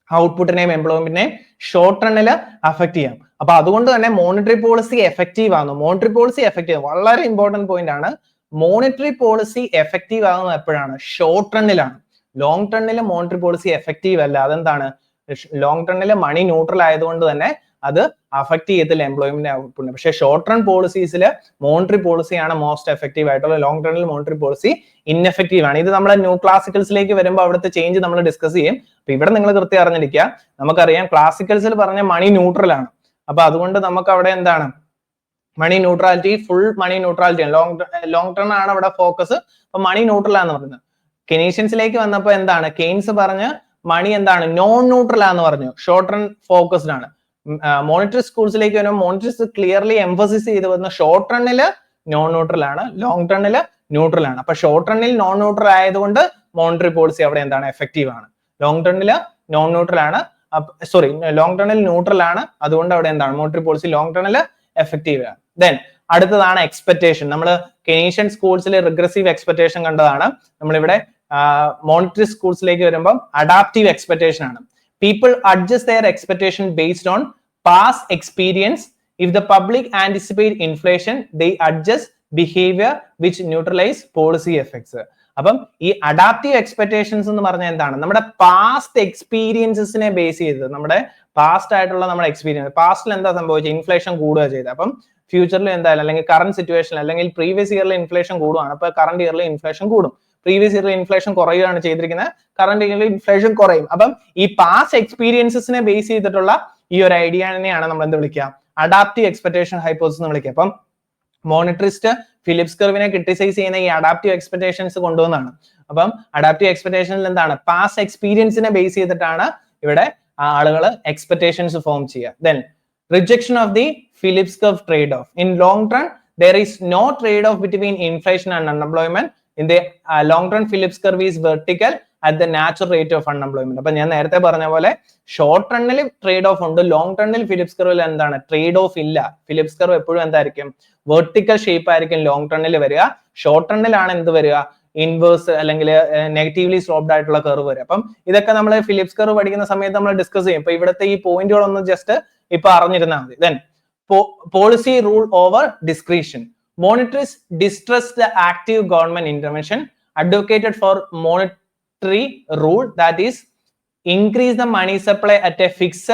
ഔട്ട്പുട്ടിനെയും എംപ്ലോയ്മെന്റിനെയും ഷോർട്ട് റണ്ണിൽ അഫക്ട് ചെയ്യാം. അപ്പൊ അതുകൊണ്ട് തന്നെ മോണിറ്ററി പോളിസി എഫക്റ്റീവ് ആകുന്നു. മോണിറ്ററി പോളിസി എഫക്റ്റീവ് വളരെ ഇമ്പോർട്ടന്റ് പോയിന്റ് ആണ്. മോണിറ്ററി പോളിസി എഫക്റ്റീവ് ആകുന്നത് എപ്പോഴാണ്? ഷോർട്ട് റണ്ണിലാണ്. ലോങ് ടേണിൽ മോണിറ്ററി പോളിസി എഫക്റ്റീവ് അല്ല. അതെന്താണ്? ലോങ് ടേണിൽ മണി ന്യൂട്രൽ ആയതുകൊണ്ട് തന്നെ അത് അഫക്ട് ചെയ്യത്തില്ല എംപ്ലോയ്മെന്റ് ഔട്ട്പുട്ടിനെ. പക്ഷേ ഷോർട്ട് റൺ പോളിസീസിൽ മോണിറ്ററി പോളിസിയാണ് മോസ്റ്റ് എഫക്റ്റീവ് ആയിട്ടുള്ള. ലോങ് ടേണിൽ മോണിറ്ററി പോളിസി ഇൻഎഫക്റ്റീവ് ആണ്. ഇത് നമ്മൾ ന്യൂ ക്ലാസിക്കൽസിലേക്ക് വരുമ്പോൾ അവിടുത്തെ ചേഞ്ച് നമ്മൾ ഡിസ്കസ് ചെയ്യും. അപ്പൊ ഇവിടെ നിങ്ങൾ കൃത്യം അറിഞ്ഞിരിക്കുക. നമുക്കറിയാം ക്ലാസിക്കൽസിൽ പറഞ്ഞ മണി ന്യൂട്രൽ ആണ്. അപ്പൊ അതുകൊണ്ട് നമുക്ക് അവിടെ എന്താണ്, മണി ന്യൂട്രാലിറ്റി, ഫുൾ മണി ന്യൂട്രാലിറ്റി ആണ്. ലോങ് ടേൺ ആണ് അവിടെ ഫോക്കസ്. അപ്പൊ മണി ന്യൂട്രൽ ആണെന്ന് പറയുന്നത്. കെനീഷ്യൻസിലേക്ക് വന്നപ്പോൾ എന്താണ്, കെയ്ൻസ് പറഞ്ഞ് മണി എന്താണ്, നോൺ ന്യൂട്രൽ ആണെന്ന് പറഞ്ഞു. ഷോർട്ട് റൺ ഫോക്കസ്ഡ് ആണ്. മോണിറ്ററി സ്കൂൾസിലേക്ക് വരുമ്പോൾ മോണിറ്ററിസ്റ്റ് ക്ലിയർലി എംഫസിസ് ചെയ്ത് വന്ന ഷോർട്ട് റണ്ണില് നോൺ ന്യൂട്രൽ ആണ്, ലോങ് ടേണില് ന്യൂട്രൽ ആണ്. അപ്പൊ ഷോർട്ട് റണ്ണിൽ നോൺ ന്യൂട്രൽ ആയതുകൊണ്ട് മോണിറ്ററി പോളിസി അവിടെ എന്താണ്, എഫക്റ്റീവ് ആണ്. ലോങ് ടേണില് നോൺ ന്യൂട്രൽ ആണ്, സോറി ലോങ് ടേണിൽ ന്യൂട്രൽ ആണ്. അതുകൊണ്ട് അവിടെ എന്താണ്, മോണിറ്ററി പോളിസി ലോങ് ടേണില് എഫക്റ്റീവ് ആണ്. ദെൻ അടുത്തതാണ് എക്സ്പെക്ടേഷൻ. നമ്മൾ കെനീഷ്യൻ സ്കൂൾസിൽ റിഗ്രസീവ് എക്സ്പെക്ടേഷൻ കണ്ടതാണ്. നമ്മളിവിടെ മോണിറ്ററി സ്കൂൾസിലേക്ക് വരുമ്പോൾ അഡാപ്റ്റീവ് എക്സ്പെക്ടേഷൻ ആണ്. People adjust their expectation based on past experience. If the public anticipate inflation, they adjust behavior which neutralize policy effects. അപ്പം ഈ അഡാപ്റ്റീവ് എക്സ്പെക്ടേഷൻസ് എന്ന് പറഞ്ഞാൽ എന്താണ്, നമ്മുടെ പാസ്റ്റ് എക്സ്പീരിയൻസസിനെ ബേസ് ചെയ്ത്, നമ്മുടെ പാസ്റ്റ് ആയിട്ടുള്ള നമ്മുടെ എക്സ്പീരിയൻസ്, പാസ്റ്റിൽ എന്താ സംഭവിച്ചത്, ഇൻഫ്ലേഷൻ കൂടുക ചെയ്തത്. അപ്പം ഫ്യൂച്ചറിൽ എന്തായാലും അല്ലെങ്കിൽ കറന്റ് സിറ്റുവേഷനിൽ അല്ലെങ്കിൽ പ്രീവിയസ് ഇയറിൽ ഇൻഫ്ലേഷൻ കൂടുകയാണ്. അപ്പൊ കറന്റ് ഇയറിൽ ഇൻഫ്ലേഷൻ കൂടും. പ്രീവിയസ് ഇയറിൽ ഇൻഫ്ലേഷൻ കുറയുകയാണ് ചെയ്തിരിക്കുന്നത്, കറന്റ് ഇയറിൽ ഇൻഫ്ലേഷൻ കുറയും. അപ്പം ഈ പാസ്റ്റ് എക്സ്പീരിയൻസസിനെ ബേസ് ചെയ്തിട്ടുള്ള ഈ ഒരു ഐഡിയനെയാണ് നമ്മൾ എന്ത് വിളിക്കുക, അഡാപ്റ്റീവ് എക്സ്പെക്ടേഷൻ ഹൈപ്പോസിസ് എന്ന് വിളിക്കുക. അപ്പം മോണിറ്ററിസ്റ്റ് ഫിലിപ്സ് കർവിനെ ക്രിട്ടിസൈസ് ചെയ്യുന്ന ഈ അഡാപ്റ്റീവ് എക്സ്പെക്ടേഷൻസ് കൊണ്ടുവന്നാണ്. അപ്പം അഡാപ്റ്റീവ് എക്സ്പെക്ടേഷനിൽ എന്താണ്, പാസ്റ്റ് എക്സ്പീരിയൻസിനെ ബേസ് ചെയ്തിട്ടാണ് ഇവിടെ ആളുകൾ എക്സ്പെക്ടേഷൻസ് ഫോം ചെയ്യുക. Then rejection of the Phillips curve trade off. In long run there is no trade off between inflation and unemployment. In the long run, Phillips curve is vertical at the natural rate of unemployment. അപ്പൊ ഞാൻ നേരത്തെ പറഞ്ഞ പോലെ ഷോർട്ട് റണ്ണിൽ ട്രേഡ് ഓഫ് ഉണ്ട്, ലോങ് റണ്ണിൽ ഫിലിപ്സ് കർവിൽ എന്താണ്, ട്രേഡ് ഓഫ് ഇല്ല. ഫിലിപ്സ് കർവ് എപ്പോഴും എന്തായിരിക്കും, വെർട്ടിക്കൽ ഷേപ്പ് ആയിരിക്കും ലോങ് റണ്ണിൽ വരിക. ഷോർട്ട് റണ്ണിലാണ് എന്ത് വരിക, ഇൻവേഴ്സ് അല്ലെങ്കിൽ നെഗറ്റീവ്ലി സ്ലോപ്ഡ് ആയിട്ടുള്ള കർവ് വരും. അപ്പം ഇതൊക്കെ നമ്മൾ ഫിലിപ്സ് കർവ് പഠിക്കുന്ന സമയത്ത് നമ്മൾ ഡിസ്കസ് ചെയ്യും. ഇപ്പൊ ഇവിടുത്തെ ഈ പോയിന്റുകളൊന്നും ജസ്റ്റ് ഇപ്പൊ അറിഞ്ഞിരുന്നാൽ മതി. Then policy rule over discretion. Monitors distrust the active government intervention, advocated for monetary rule that is increase the money supply at a fixed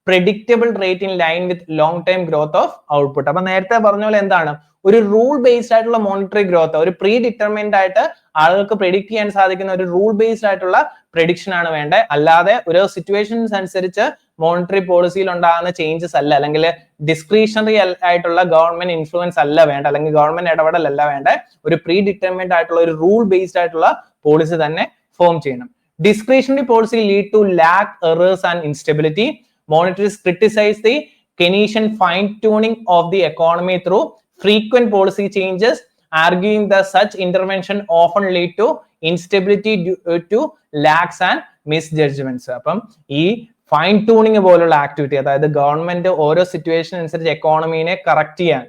predictable rate in line with long term growth of output. അപ്പൊ നേരത്തെ പറഞ്ഞ പോലെ എന്താണ്, ഒരു റൂൾ ബേസ്ഡ് ആയിട്ടുള്ള മോണിറ്ററി ഗ്രോത്ത്, ഒരു പ്രീ ഡിറ്റർമിൻഡ് ആയിട്ട് ആളുകൾക്ക് പ്രെഡിക്ട് ചെയ്യാൻ സാധിക്കുന്ന ഒരു റൂൾ ബേസ്ഡ് ആയിട്ടുള്ള പ്രെഡിക്ഷൻ ആണ് വേണ്ടത്. അല്ലാതെ ഒരു സിറ്റുവേഷൻസ് അനുസരിച്ച് മോണിറ്ററി പോളിസിയിൽ ഉണ്ടാകുന്ന ചേഞ്ചസ് അല്ല, അല്ലെങ്കിൽ ഡിസ്ക്രിഷണറി ആയിട്ടുള്ള ഗവൺമെന്റ് ഇൻഫ്ലുവൻസ് അല്ല വേണ്ട, അല്ലെങ്കിൽ ഗവൺമെന്റ് ഇടപെടലല്ല വേണ്ട. ഒരു പ്രീ ഡിറ്റർമിൻഡ് ആയിട്ടുള്ള ഒരു റൂൾ ബേസ്ഡ് ആയിട്ടുള്ള പോളിസി തന്നെ ഫോം ചെയ്യണം. Discretionary policy lead to lack, errors and instability. Monitors criticize the Keynesian fine-tuning of the economy through frequent policy changes, arguing that such intervention often lead to instability due to lacks and misjudgments. അപ്പം ഈ ഫൈൻ ട്യൂണിങ് പോലുള്ള ആക്ടിവിറ്റി, അതായത് ഗവൺമെന്റ് ഓരോ സിറ്റുവേഷൻ അനുസരിച്ച് എക്കോണമിനെ കറക്റ്റ് ചെയ്യാൻ,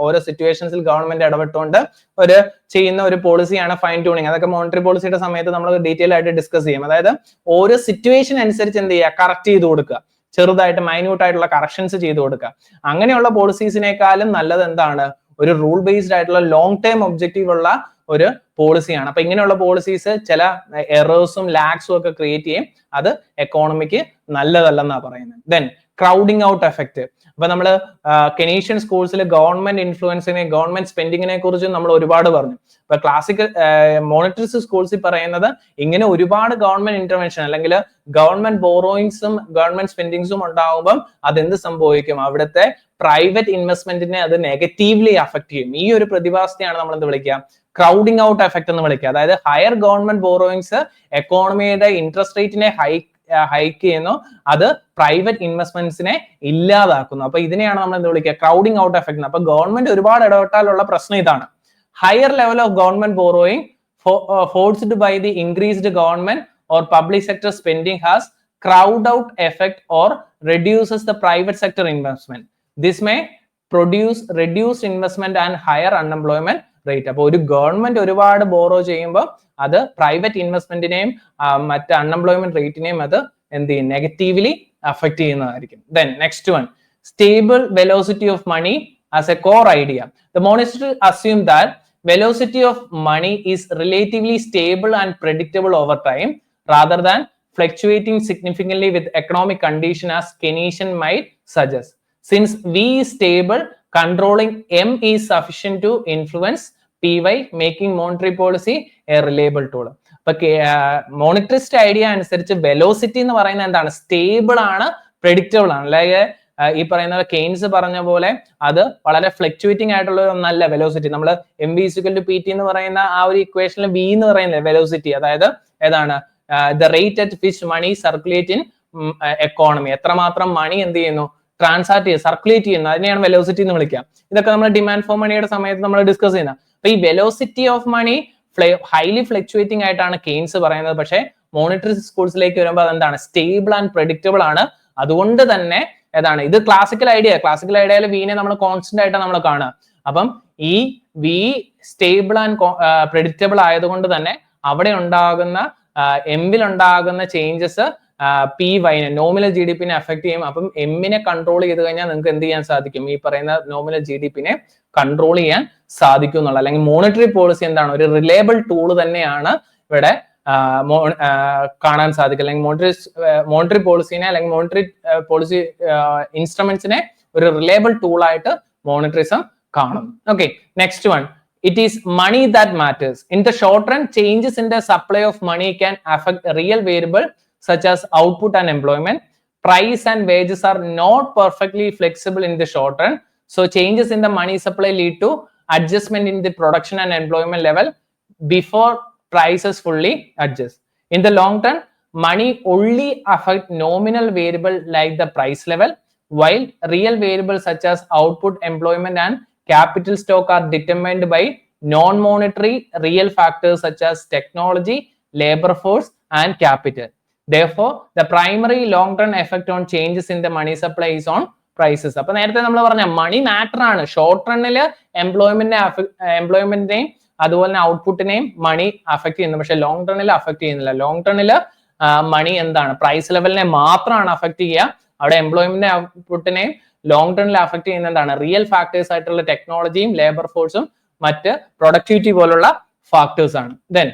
ഓരോ സിറ്റുവേഷൻസിൽ ഗവൺമെന്റ് ഇടപെട്ടുകൊണ്ട് ഒരു ചെയ്യുന്ന ഒരു പോളിസിയാണ് ഫൈൻ ട്യൂണിങ്. അതൊക്കെ മോണിറ്ററി പോളിസിയുടെ സമയത്ത് നമ്മൾ ഡീറ്റെയിൽ ആയിട്ട് ഡിസ്കസ് ചെയ്യും. അതായത് ഓരോ സിറ്റുവേഷൻ അനുസരിച്ച് എന്ത് ചെയ്യുക, കറക്റ്റ് ചെയ്ത് കൊടുക്കുക, ചെറുതായിട്ട് മൈന്യൂട്ട് ആയിട്ടുള്ള കറക്ഷൻസ് ചെയ്ത് കൊടുക്കുക. അങ്ങനെയുള്ള പോളിസീസിനേക്കാളും നല്ലത് എന്താണ്, ഒരു റൂൾ ബേസ്ഡ് ആയിട്ടുള്ള ലോങ് ടേം ഒബ്ജക്റ്റീവ് ഉള്ള ഒരു പോളിസിയാണ്. അപ്പൊ ഇങ്ങനെയുള്ള പോളിസീസ് ചില എറേഴ്സും ലാക്സും ഒക്കെ ക്രിയേറ്റ് ചെയ്യും. അത് എക്കോണമിക്ക് നല്ലതല്ലെന്നാ പറയുന്നത്. Then crowding out effect. അപ്പൊ നമ്മൾ കെനീഷ്യൻ സ്കൂൾസിൽ ഗവൺമെന്റ് ഇൻഫ്ലുവൻസിനെ, ഗവൺമെന്റ് സ്പെൻഡിങ്ങിനെ കുറിച്ച് നമ്മൾ ഒരുപാട് പറഞ്ഞു. ഇപ്പൊ ക്ലാസിക്കൽ മോണിറ്ററിസ്റ്റ് സ്കൂൾസിൽ പറയുന്നത് ഇങ്ങനെ ഒരുപാട് ഗവൺമെന്റ് ഇന്റർവെൻഷൻ അല്ലെങ്കിൽ ഗവൺമെന്റ് ബോറോയിങ്സും ഗവൺമെന്റ് സ്പെൻഡിങ്സും ഉണ്ടാകുമ്പോൾ അതെന്ത് സംഭവിക്കും, അവിടുത്തെ പ്രൈവറ്റ് ഇൻവെസ്റ്റ്മെന്റിനെ അത് നെഗറ്റീവ്ലി അഫക്ട് ചെയ്യും. ഈ ഒരു പ്രതിഭാസത്തെയാണ് നമ്മൾ എന്ത് വിളിക്കുക, ക്രൗഡിംഗ് ഔട്ട് എഫക്ട് എന്ന് വിളിക്കുക. അതായത് ഹയർ ഗവൺമെന്റ് ബോറോയിങ്സ് എക്കോണമിയുടെ ഇൻട്രസ്റ്റ് റേറ്റിനെ ഹൈക്ക് ചെയ്യുന്നു, അത് പ്രൈവറ്റ് ഇൻവെസ്റ്റ്മെന്റ്സിനെ ഇല്ലാതാക്കുന്നു. അപ്പൊ ഇതിനെയാണ് നമ്മൾ എന്ത് വിളിക്കുക, ക്രൗഡിംഗ് ഔട്ട് എഫക്ട്. അപ്പൊ ഗവൺമെന്റ് ഒരുപാട് ഇടപെട്ടാലുള്ള പ്രശ്നം ഇതാണ്. Higher level of government borrowing forced by the increased government or public sector spending has crowd out effect or reduces the private sector investment. This may produce reduced investment and higher unemployment rate. അപ്പോൾ ഒരു ഗവൺമെന്റ് ഒരുപാട് ബോറോ ചെയ്യുമ്പോൾ അത് പ്രൈവറ്റ് ഇൻവെസ്റ്റ്മെന്റിനെയും മറ്റ് അൺഎംപ്ലോയ്മെന്റ് റേറ്റിനെയും അത് എന്ത് ചെയ്യും, നെഗറ്റീവ്ലി അഫക്ട് ചെയ്യുന്നതായിരിക്കും. Then next one, stable velocity of money as a core idea. The monetary assume that velocity of money is relatively stable and predictable over time, rather than fluctuating significantly with economic condition as Keynesian might suggest. Since V is stable, controlling M is sufficient to influence PY, making monetary policy a reliable tool. Okay, monetarist idea അനുസരിച്ച് വെലോസിറ്റി എന്ന് പറയുന്നത് എന്താണ്, സ്റ്റേബിൾ ആണ്, പ്രെഡിക്റ്റബിൾ ആണ്. അല്ലാതെ ഈ പറയുന്ന കെയ്ൻസ് പറഞ്ഞ പോലെ അത് വളരെ ഫ്ലക്ച്വേറ്റിംഗ് ആയിട്ടുള്ള ഒന്നല്ല വെലോസിറ്റി. നമ്മൾ MV=PT എന്ന് പറയുന്ന ആ ഒരു ഇക്വേഷനിൽ V എന്ന് പറയുന്നത് വെലോസിറ്റി, അതായത് ഏതാണ്, the rate at which money circulate in economy, എത്രമാത്രം മണി എന്ത് ചെയ്യുന്നു, ട്രാൻസാക്ട് ചെയ്യുക, സർക്കുലേറ്റ് ചെയ്യുന്നു, അതിനെയാണ് വെലോസിറ്റി എന്ന് വിളിക്കുക. ഇതൊക്കെ നമ്മൾ ഡിമാൻഡ് ഫോർ മണിയുടെ സമയത്ത് നമ്മൾ ഡിസ്കസ് ചെയ്യുന്നത്. അപ്പൊ ഈ velocity of money highly fluctuating ആയിട്ടാണ് കെയ്ൻസ് പറയുന്നത്. പക്ഷേ മോണിറ്ററി സ്കൂൾസിലേക്ക് വരുമ്പോൾ അതെന്താണ്, സ്റ്റേബിൾ ആൻഡ് പ്രെഡിക്റ്റബിൾ ആണ്. അതുകൊണ്ട് തന്നെ ഏതാണ്, ഇത് ക്ലാസിക്കൽ ഐഡിയയിൽ വീനെ നമ്മൾ കോൺസ്റ്റന്റ് ആയിട്ടാണ് നമ്മൾ കാണുക. അപ്പം ഈ വി സ്റ്റേബിൾ ആൻഡ് പ്രെഡിക്റ്റബിൾ ആയതുകൊണ്ട് തന്നെ അവിടെ ഉണ്ടാകുന്ന എമ്മിൽ ഉണ്ടാകുന്ന changes PY nominal GDP affect ചെയ്യും. അപ്പം എമ്മിനെ കൺട്രോൾ ചെയ്ത് കഴിഞ്ഞാൽ നിങ്ങൾക്ക് എന്ത് ചെയ്യാൻ സാധിക്കും, ഈ പറയുന്ന നോമിനൽ GDP കൺട്രോൾ ചെയ്യാൻ സാധിക്കും എന്നുള്ള, അല്ലെങ്കിൽ മോണിറ്ററി പോളിസി എന്താണ്, ഒരു റിലയബിൾ ടൂൾ തന്നെയാണ് ഇവിടെ കാണാൻ സാധിക്കും. അല്ലെങ്കിൽ മോണിറ്ററി പോളിസിനെ അല്ലെങ്കിൽ മോണിറ്ററി പോളിസി ഇൻസ്ട്രുമെന്റ്സിനെ ഒരു റിലയബിൾ ടൂൾ ആയിട്ട് മോണിറ്ററിസം കാണും. Okay, next one, it is money that matters. In the short run, changes in the supply of money can affect real variable such as output and employment. Price and wages are not perfectly flexible in the short run, so changes in the money supply lead to adjustment in the production and employment level before prices fully adjust. In the long term, money only affect nominal variable like the price level, while real variables such as output, employment and capital stock are determined by non-monetary real factors such as technology, labor force and capital. Therefore, the primary long-term effect on changes in the money supply is on prices. അപ്പൊ നേരത്തെ നമ്മൾ പറഞ്ഞ മണി മാറ്റർ ആണ്. ഷോർട്ട് റണ്ണിൽ എംപ്ലോയ്മെന്റിനെയും അതുപോലെ തന്നെ ഔട്ട്പുട്ടിനെയും മണി അഫക്ട് ചെയ്യുന്നു, പക്ഷെ ലോങ് റണ്ണിൽ അഫക്ട് ചെയ്യുന്നില്ല. ലോങ് റണ്ണിൽ മണി എന്താണ്, പ്രൈസ് ലെവലിനെ മാത്രമാണ് അഫക്ട് ചെയ്യുക. അവിടെ എംപ്ലോയ്മെന്റ് ഔട്ട്പുട്ടിനെയും ലോങ് ടേണിൽ അഫക്ട് ചെയ്യുന്ന എന്താണ്, റിയൽ ഫാക്ടേഴ്സ് ആയിട്ടുള്ള ടെക്നോളജിയും ലേബർ ഫോഴ്സും മറ്റ് പ്രൊഡക്ടിവിറ്റി പോലുള്ള ഫാക്ടേഴ്സ് ആണ്. Then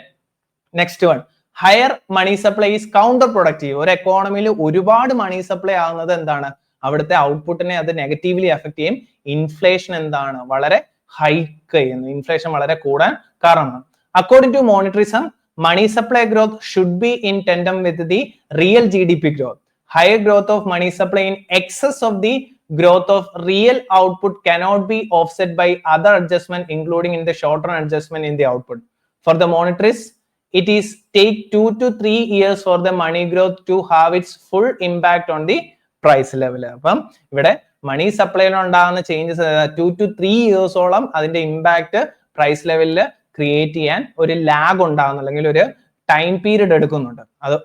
next one, higher money supply is counter productive. ഒരു എക്കോണമിയിൽ ഒരുപാട് മണി സപ്ലൈ ആകുന്നത് എന്താണ്, അവിടുത്തെ ഔട്ട്പുട്ടിനെ അത് നെഗറ്റീവ്ലി അഫക്ട് ചെയ്യും. ഇൻഫ്ലേഷൻ എന്താണ്, വളരെ ഹൈക്ക് ചെയ്യുന്നു, ഇൻഫ്ലേഷൻ വളരെ കൂടാൻ കാരണമാണ്. According to monetarism, money supply growth should be in tandem with the real GDP growth. Higher growth of money supply in excess of the growth of real output cannot be offset by other adjustment, including in the short-run adjustment in the output. For the monetarists, it is take 2 to 3 years for the money growth to have its full impact on the price level. അപ്പം ഇവിടെ മണി സപ്ലൈയിൽ ഉണ്ടാകുന്ന ചേഞ്ചസ് 2 to 3 ഇയേഴ്സോളം അതിന്റെ ഇമ്പാക്ട് പ്രൈസ് ലെവലിൽ ക്രിയേറ്റ് ചെയ്യാൻ ഒരു ലാഗ് ഉണ്ടാകുന്നു, അല്ലെങ്കിൽ ഒരു ടൈം പീരീഡ് എടുക്കുന്നുണ്ട്.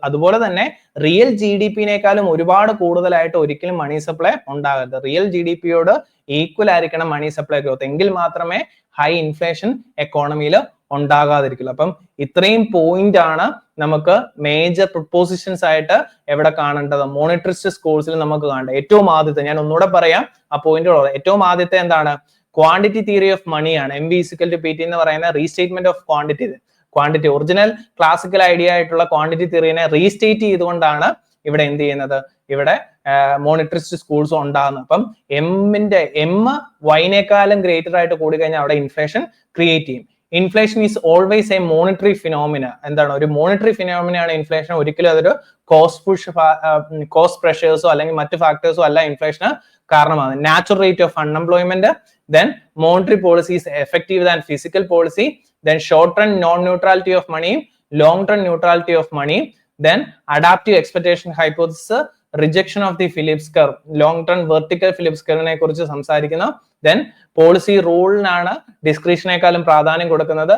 അതുപോലെ തന്നെ റിയൽ GDP-നേക്കാളും ഒരുപാട് കൂടുതലായിട്ട് ഒരിക്കലും മണി സപ്ലൈ ഉണ്ടാകരുത്. റിയൽ GDP-യോട് ഈക്വൽ ആയിരിക്കണം മണി സപ്ലൈ ഗ്രോത്ത്, എങ്കിൽ മാത്രമേ ഹൈ ഇൻഫ്ലേഷൻ എക്കോണമിയിൽ ഉണ്ടാകാതിരിക്കുള്ളൂ. അപ്പം ഇത്രയും പോയിന്റ് ആണ് നമുക്ക് മേജർ പ്രൊപ്പോസിഷൻസ് ആയിട്ട് എവിടെ കാണേണ്ടത്, മോണിറ്ററിസ്റ്റ് സ്കൂൾസിൽ നമുക്ക് കാണേണ്ടത്. ഏറ്റവും ആദ്യത്തെ, ഞാൻ ഒന്നുകൂടെ പറയാം ആ പോയിന്റുകൾ. ഏറ്റവും ആദ്യത്തെ എന്താണ്, ക്വാണ്ടിറ്റി തിയറി ഓഫ് മണിയാണ്. MV=PT എന്ന് പറയുന്ന restatement of quantity original classical idea ആയിട്ടുള്ള ക്വാണ്ടിറ്റി തിയറിനെ റീസ്റ്റേറ്റ് ചെയ്തുകൊണ്ടാണ് ഇവിടെ എന്ത് ചെയ്യുന്നത്, ഇവിടെ മോണിറ്ററിസ്റ്റ് സ്കൂൾസ് ഉണ്ടാകുന്നത്. അപ്പം എം വൈനേക്കാളും ഗ്രേറ്റർ ആയിട്ട് കൂടി കഴിഞ്ഞാൽ അവിടെ ഇൻഫ്ലേഷൻ ക്രിയേറ്റ് ചെയ്യും. Inflation is always A monetary phenomena. എന്താണ്, ഒരു മോണിറ്ററി ഫിനോമിനയാണ് ഇൻഫ്ലേഷൻ. ഒരിക്കലും അതൊരു കോസ്റ്റ് പ്രഷേഴ്സോ അല്ലെങ്കിൽ മറ്റു ഫാക്ടേഴ്സോ അല്ല ഇൻഫ്ലേഷന് കാരണമാണ്. Natural rate of unemployment, then monetary policy is effective than physical policy, then short run non neutrality of money, long term neutrality of money, then adaptive expectation hypothesis, rejection of the Phillips curve, long term vertical Phillips കർവിനെ കുറിച്ച് സംസാരിക്കുന്നു. ദെൻ പോളിസി റൂളിനാണ് ഡിസ്ക്രിഷനേക്കാളും പ്രാധാന്യം കൊടുക്കുന്നത്.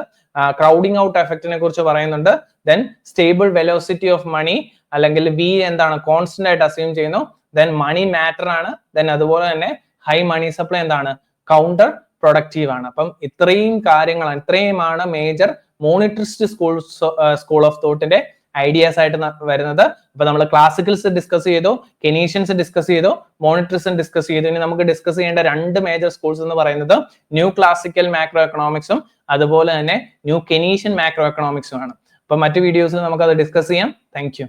ക്രൗഡിംഗ് ഔട്ട് എഫക്റ്റിനെ കുറിച്ച് പറയുന്നുണ്ട്. Then stable velocity of money അല്ലെങ്കിൽ വി എന്താണ് കോൺസ്റ്റന്റ് ആയിട്ട് അസ്യൂം ചെയ്യുന്നു. ദെൻ മണി മാറ്റർ ആണ്. ദെൻ അതുപോലെ തന്നെ ഹൈ മണി സപ്ലൈ എന്താണ് കൗണ്ടർ പ്രൊഡക്റ്റീവ് ആണ്. അപ്പം ഇത്രയുമാണ് മേജർ മോണിറ്ററിസ്റ്റ് സ്കൂൾ ഓഫ് തോട്ടിന്റെ ഐഡിയാസ് ആയിട്ട് വരുന്നത്. അപ്പൊ നമ്മൾ ക്ലാസിക്കൽസ് ഡിസ്കസ് ചെയ്തു, കെനീഷ്യൻസ് ഡിസ്കസ് ചെയ്തു, മോണിറ്ററിസം ഡിസ്കസ് ചെയ്തു. ഇനി നമുക്ക് ഡിസ്കസ് ചെയ്യേണ്ട രണ്ട് മേജർ സ്കൂൾസ് എന്ന് പറയുന്നത് ന്യൂ ക്ലാസിക്കൽ മാക്രോ എക്കണോമിക്സും അതുപോലെ തന്നെ ന്യൂ കെനീഷ്യൻ മാക്രോ എക്കണോമിക്സും ആണ്. അപ്പൊ മറ്റു വീഡിയോസിൽ നമുക്ക് അത് ഡിസ്കസ് ചെയ്യാം. Thank you.